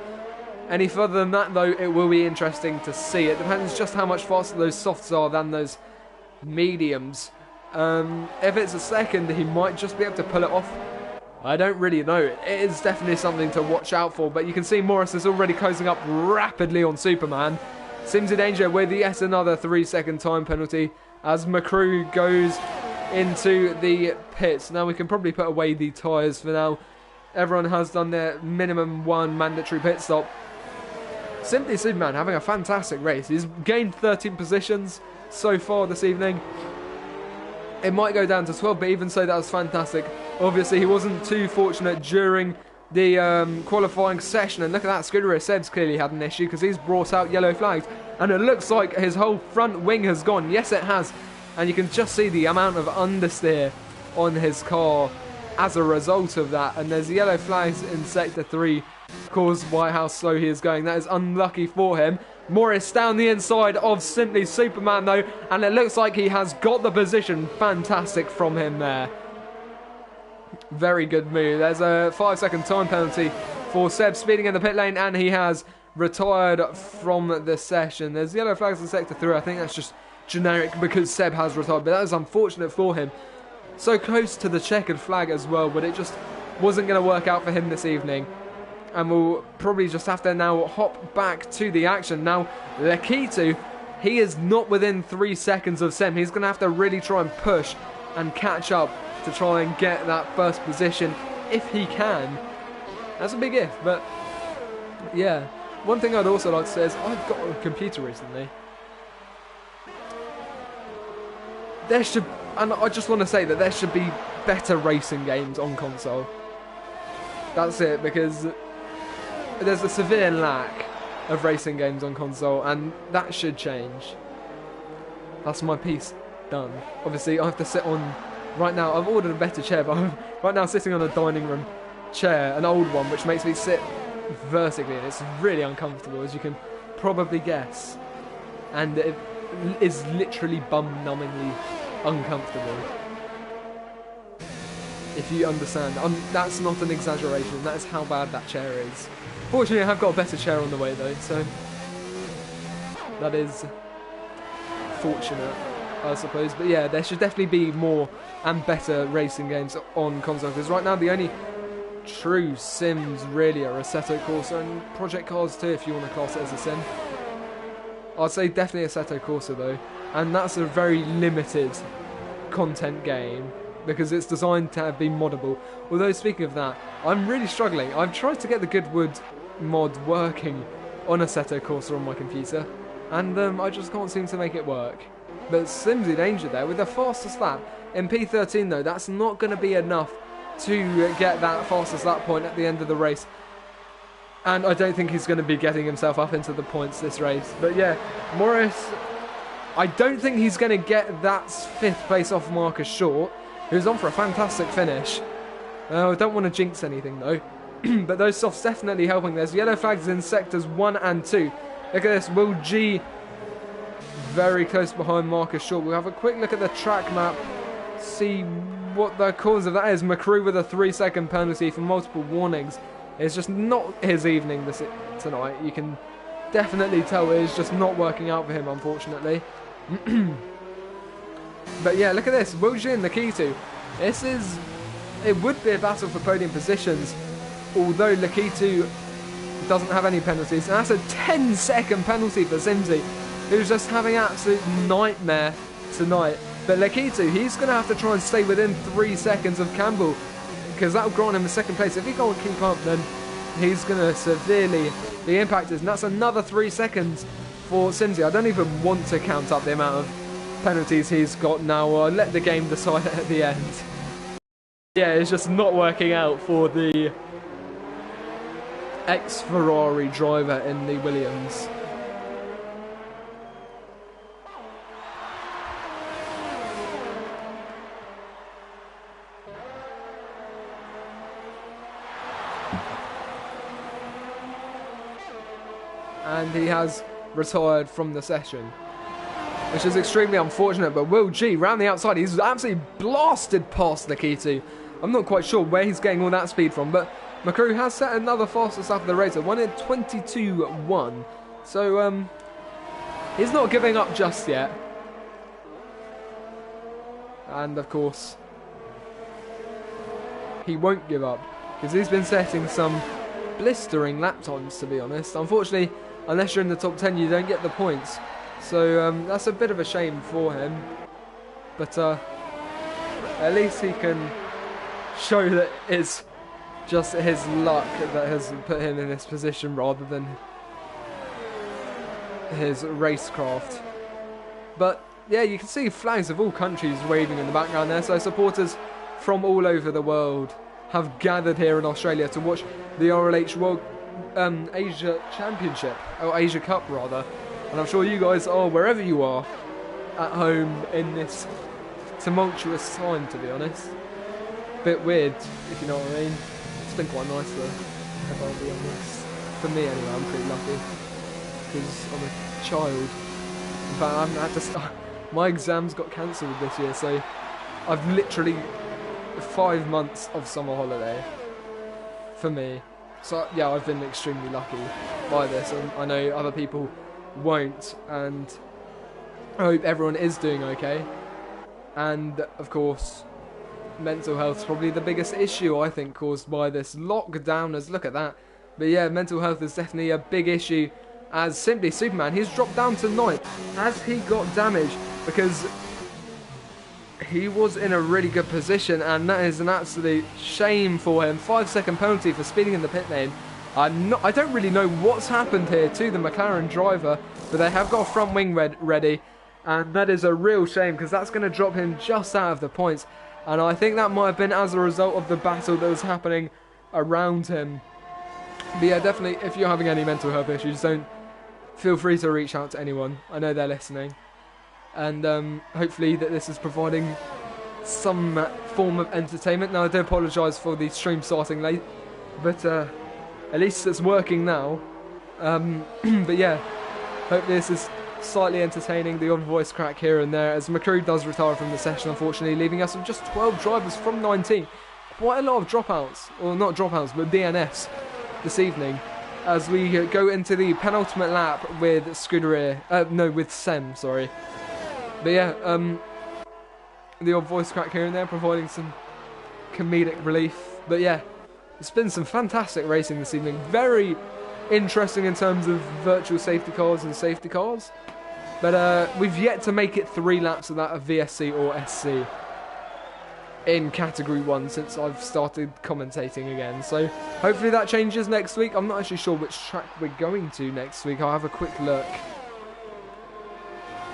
Any further than that though, it will be interesting to see. It depends just how much faster those softs are than those mediums. If it's a second, he might just be able to pull it off. I don't really know. It is definitely something to watch out for, but you can see Morris is already closing up rapidly on Superman. Sims in danger with yet another 3-second time penalty as McCrew goes into the pits. Now we can probably put away the tyres for now. Everyone has done their minimum 1 mandatory pit stop. Simply Superman having a fantastic race. He's gained 13 positions so far this evening. It might go down to 12, but even so, that was fantastic. Obviously, he wasn't too fortunate during the qualifying session. And look at that, Scudero Seb's clearly had an issue because he's brought out yellow flags. And it looks like his whole front wing has gone. Yes, it has. And you can just see the amount of understeer on his car as a result of that. And there's yellow flags in Sector 3 caused by how slow he is going. That is unlucky for him. Morris down the inside of Simply Superman though, and it looks like he has got the position. Fantastic from him there. Very good move. There's a 5-second time penalty for Seb speeding in the pit lane, and he has retired from the session. There's yellow flags in Sector 3. I think that's just generic because Seb has retired, but that is unfortunate for him. So close to the checkered flag as well, but it just wasn't going to work out for him this evening. And we'll probably just have to now hop back to the action. Now, Lakitu, he is not within 3 seconds of Sem. He's going to have to really try and push and catch up to try and get that first position if he can. That's a big if, but yeah. One thing I'd also like to say is I've got a computer recently. And I just want to say that there should be better racing games on console. That's it, because there's a severe lack of racing games on console, and that should change. That's my piece done. Obviously, I have to sit on... Right now, I've ordered a better chair, but I'm right now sitting on a dining room chair, an old one, which makes me sit vertically, and it's really uncomfortable, as you can probably guess. And it is literally bum-numbingly uncomfortable. If you understand. That's not an exaggeration, that is how bad that chair is. Fortunately, I have got a better chair on the way though, so that is fortunate, I suppose. But yeah, there should definitely be more and better racing games on console, because right now the only true sims really are Assetto Corsa, and Project Cars too if you want to class it as a sim. I'd say definitely Assetto Corsa though, and that's a very limited content game because it's designed to be moddable. Although speaking of that, I'm really struggling. I've tried to get the Goodwood mod working on Assetto Corsa on my computer, and I just can't seem to make it work. But Sims in danger there with the fastest lap. In P13 though, that's not going to be enough to get that fastest lap point at the end of the race. And I don't think he's going to be getting himself up into the points this race. But yeah, Morris, I don't think he's going to get that 5th place off Marcus Short, who's on for a fantastic finish. I don't want to jinx anything though. But those softs definitely helping. There's yellow flags in sectors 1 and 2. Look at this, Will G very close behind Marcus Short. We'll have a quick look at the track map, see what the cause of that is. McCrew with a 3-second penalty for multiple warnings. It's just not his evening tonight. You can definitely tell it's just not working out for him, unfortunately. But yeah, look at this. Will G and Lakitu. It would be a battle for podium positions, although Lakitu doesn't have any penalties. And that's a 10-second penalty for Simsy, who's just having an absolute nightmare tonight. But Lakitu, he's going to have to try and stay within 3 seconds of Campbell, because that will grant him a 2nd place. If he can't keep up, then he's going to severely be impacted. And that's another 3 seconds for Simsy. I don't even want to count up the amount of penalties he's got now. Or let the game decide at the end. Yeah, it's just not working out for the ex-Ferrari driver in the Williams. And he has retired from the session, which is extremely unfortunate. But Will G round the outside, he's absolutely blasted past Lakitu. I'm not quite sure where he's getting all that speed from, but McCrew has set another fastest lap of the race, one in 22.1. So he's not giving up just yet. And of course, he won't give up, because he's been setting some blistering lap times, to be honest. Unfortunately, unless you're in the top 10, you don't get the points. So that's a bit of a shame for him. But at least he can show that it's just his luck that has put him in this position rather than his racecraft. But yeah, you can see flags of all countries waving in the background there. So supporters from all over the world have gathered here in Australia to watch the RLH World Asia Championship, or Asia Cup rather. And I'm sure you guys are, wherever you are, at home in this tumultuous time, to be honest. Bit weird, if you know what I mean. It's been quite nice though, if I'll be honest. For me anyway, I'm pretty lucky, because I'm a child. In fact, I haven't had to start. My exams got cancelled this year, so I've literally 5 months of summer holiday for me. So yeah, I've been extremely lucky by this, and I know other people won't, and I hope everyone is doing okay. And of course, mental health is probably the biggest issue, I think, caused by this lockdown, as look at that. But yeah, mental health is definitely a big issue, as simply Superman, he's dropped down to 9th as he got damaged, because he was in a really good position, and that is an absolute shame for him. 5-second penalty for speeding in the pit lane. I don't really know what's happened here to the McLaren driver, but they have got a front wing ready, and that is a real shame, because that's going to drop him just out of the points. And I think that might have been as a result of the battle that was happening around him. But yeah, definitely, if you're having any mental health issues, don't feel free to reach out to anyone. I know they're listening. And hopefully that this is providing some form of entertainment. Now, I do apologise for the stream starting late, but at least it's working now. But yeah, hopefully this is slightly entertaining, the odd voice crack here and there, as McCrew does retire from the session, unfortunately, leaving us with just 12 drivers from 19. Quite a lot of dropouts, or not dropouts, but DNFs this evening, as we go into the penultimate lap with with Sem, sorry. But yeah, the odd voice crack here and there, providing some comedic relief. But yeah, It's been some fantastic racing this evening. Very interesting in terms of virtual safety cars and safety cars. But we've yet to make it 3 laps of that of VSC or SC in Category 1 since I've started commentating again. So hopefully that changes next week. I'm not actually sure which track we're going to next week. I'll have a quick look.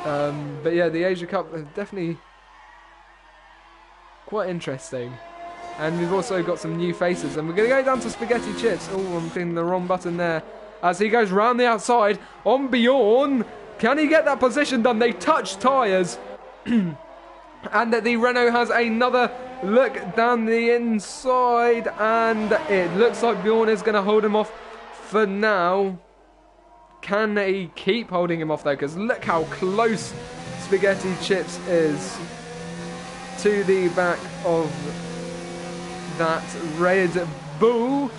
But yeah, the Asia Cup is definitely quite interesting. And we've also got some new faces. And we're going to go down to Spaghetti Chips. Oh, I'm clicking the wrong button there. As he goes round the outside on Bjorn. Can he get that position done? They touch tyres. And the Renault has another look down the inside. And it looks like Bjorn is going to hold him off for now. Can he keep holding him off though? Because look how close Spaghetti Chips is to the back of that Red Bull.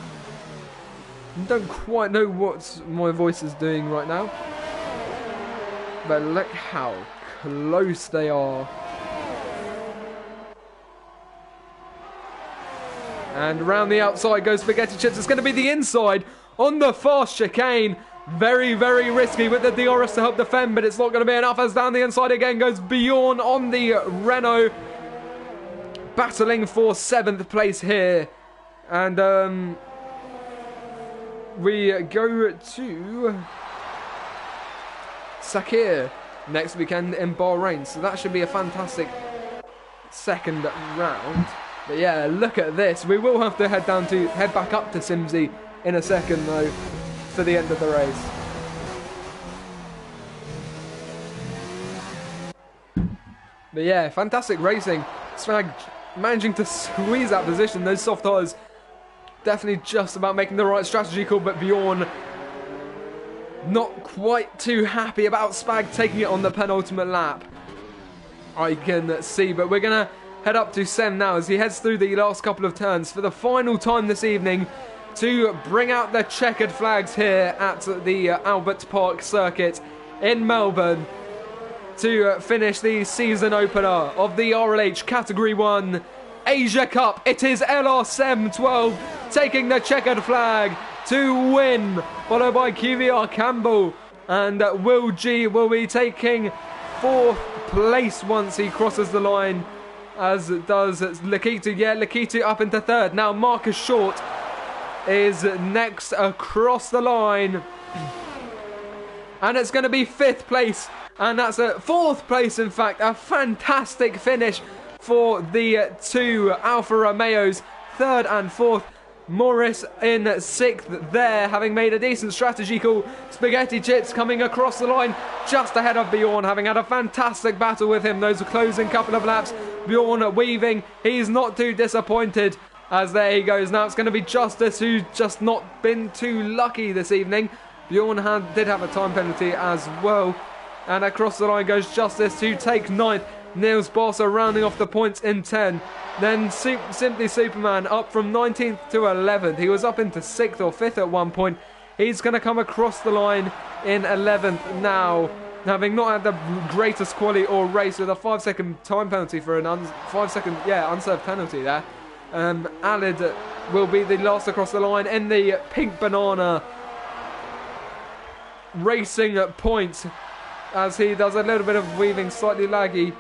Don't quite know what my voice is doing right now, but look how close they are. And around the outside goes Spaghetti Chips. It's going to be the inside on the fast chicane. Very, very risky with the DRS to help defend, but it's not going to be enough as down the inside again goes Bjorn on the Renault. Battling for 7th place here. And we go to Sakir next weekend in Bahrain. So that should be a fantastic second round. But yeah, look at this. We will have to head back up to Simsey in a second though for the end of the race. But yeah, fantastic racing. Swag managing to squeeze that position. Those soft tyres definitely just about making the right strategy call, but Bjorn not quite too happy about Spag taking it on the penultimate lap, I can see. But we're going to head up to Sem now as he heads through the last couple of turns for the final time this evening to bring out the checkered flags here at the Albert Park circuit in Melbourne to finish the season opener of the RLH Category 1 Asia Cup. It is LR Sem 12 taking the checkered flag to win, followed by QVR Campbell, and Will G will be taking 4th place once he crosses the line, as does Lakitu. Yeah, Lakitu up into 3rd. Now Marcus Short is next across the line, and it's going to be 5th place, and that's a 4th place in fact. A fantastic finish for the 2 Alfa Romeos, 3rd and 4th. Morris in 6th there, having made a decent strategy call. Spaghetti Chips coming across the line just ahead of Bjorn, having had a fantastic battle with him those closing couple of laps. Bjorn weaving, he's not too disappointed, as there he goes. Now it's going to be Justice, who's just not been too lucky this evening. Bjorn did have a time penalty as well. And across the line goes Justice to take 9th. Niels Bossa rounding off the points in 10. Then Simply Superman up from 19th to 11th. He was up into 6th or 5th at one point. He's going to come across the line in 11th now, having not had the greatest quality or race, with a 5-second time penalty for an unserved penalty there. Alid will be the last across the line in the pink banana racing points, as he does a little bit of weaving, slightly laggy.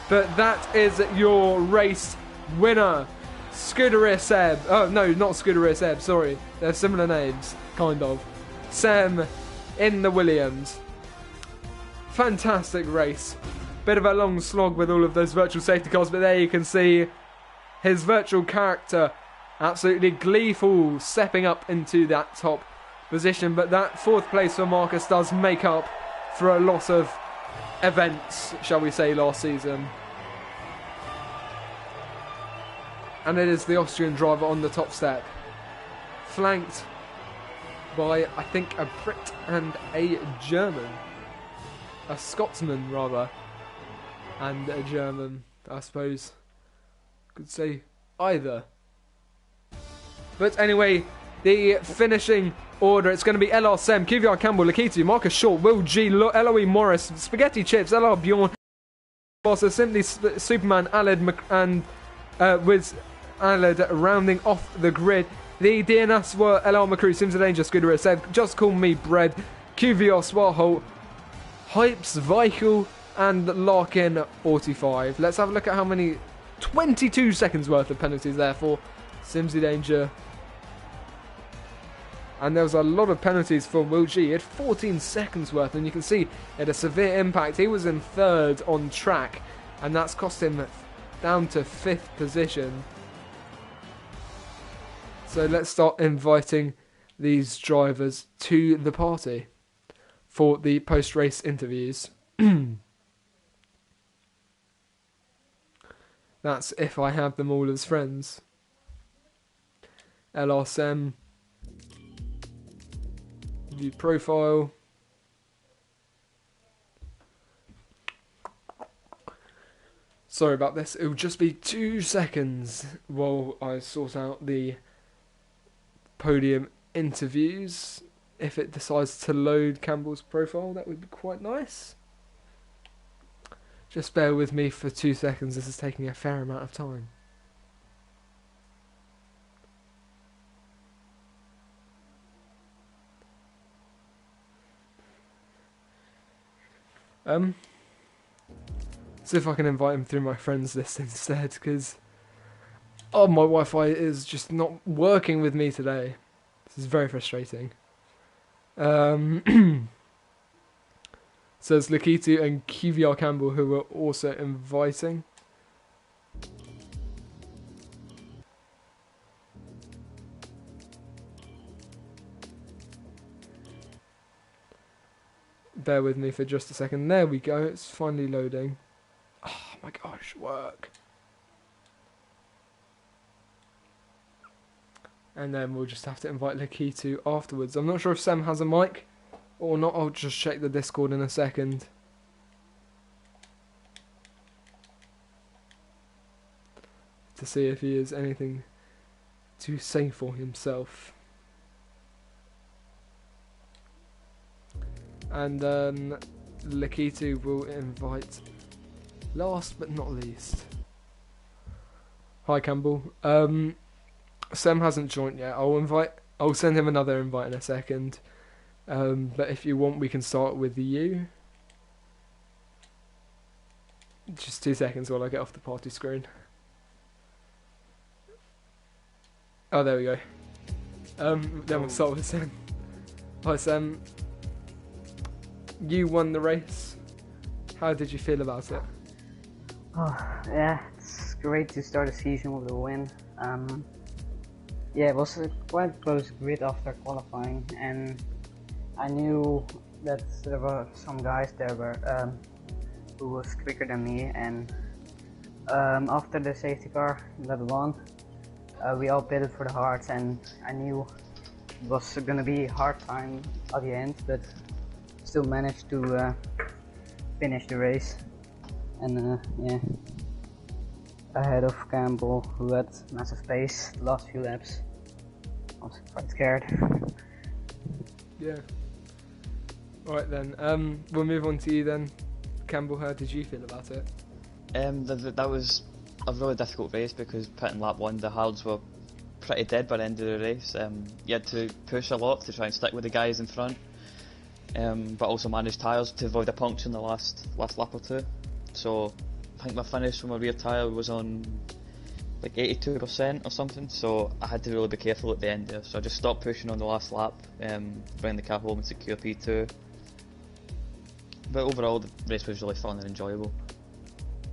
But that is your race winner, Scuderia Seb. Oh, no, not Scuderia Seb, sorry. They're similar names, kind of. Sam in the Williams. Fantastic race. Bit of a long slog with all of those virtual safety cars, but there you can see his virtual character absolutely gleeful, stepping up into that top position. But that 4th place for Marcus does make up for a lot of events, shall we say, last season. And it is the Austrian driver on the top step, flanked by, I think, a Brit and a German. A Scotsman, rather, and a German, I suppose. Could say either. But anyway, the finishing order, it's going to be LR Sem, QVR Campbell, Lakitu, Marcus Short, Will G, Eloise Morris, Spaghetti Chips, LR Bjorn, Bossa, Simply Superman, Aled, and with Aled rounding off the grid. The DNS were LR McCrew, Sims of Danger, Scooter Sev, Just Call Me Bread, QVR Swarholt, Hypes, Weichel, and Larkin 45. Let's have a look at how many 22 seconds worth of penalties there for Simsy Danger. And there was a lot of penalties for Will G. He had 14 seconds worth, and you can see it had a severe impact. He was in third on track, and that's cost him down to 5th position. So let's start inviting these drivers to the party for the post-race interviews. That's if I have them all as friends. LRSM. View profile. Sorry about this. It will just be 2 seconds while I sort out the podium interviews. If it decides to load Campbell's profile, that would be quite nice. Just bear with me for 2 seconds. This is taking a fair amount of time. See if I can invite him through my friends list instead, because my Wi-Fi is just not working with me today. This is very frustrating. So it's Lakitu and QVR Campbell who were also inviting. Bear with me for just a second. There we go. It's finally loading. Oh my gosh, work. And then we'll just have to invite Lakitu afterwards. I'm not sure if Sam has a mic or not. I'll just check the Discord in a second. To see if he has anything to say for himself. And Lakitu will invite last but not least. Hi Campbell. Sam hasn't joined yet. I'll send him another invite in a second. But if you want, we can start with you. Just 2 seconds while I get off the party screen. Oh, there we go. Then we'll start with Sam. Hi Sam. You won the race. How did you feel about it? Oh, yeah, it's great to start the season with a win. Yeah, it was quite close grid after qualifying, and I knew that there were some guys there who was quicker than me, and after the safety car level 1, we all pitted for the hards, and I knew it was gonna be a hard time at the end, but still managed to finish the race, and yeah, ahead of Campbell, who had massive pace the last few laps. I was quite scared. Yeah. Alright then, we'll move on to you then. Campbell, how did you feel about it? That was a really difficult race because pitting lap 1, the hards were pretty dead by the end of the race. You had to push a lot to try and stick with the guys in front. But also manage tyres to avoid a puncture in the last lap or 2. So I think my finish from my rear tyre was on like 82% or something, so I had to really be careful at the end there. So I just stopped pushing on the last lap, bring the car home and secure P2. But overall the race was really fun and enjoyable.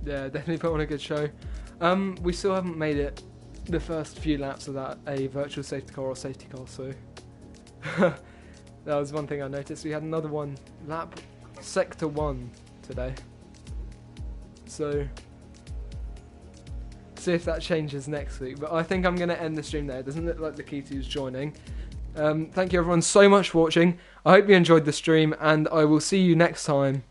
Yeah, definitely put on a good show. We still haven't made it the first few laps of that a virtual safety car or safety car, so that was one thing I noticed. We had another one, lap sector 1 today. So, see if that changes next week. But I think I'm going to end the stream there. It doesn't look like Lakitu's joining. Thank you everyone so much for watching. I hope you enjoyed the stream, and I will see you next time.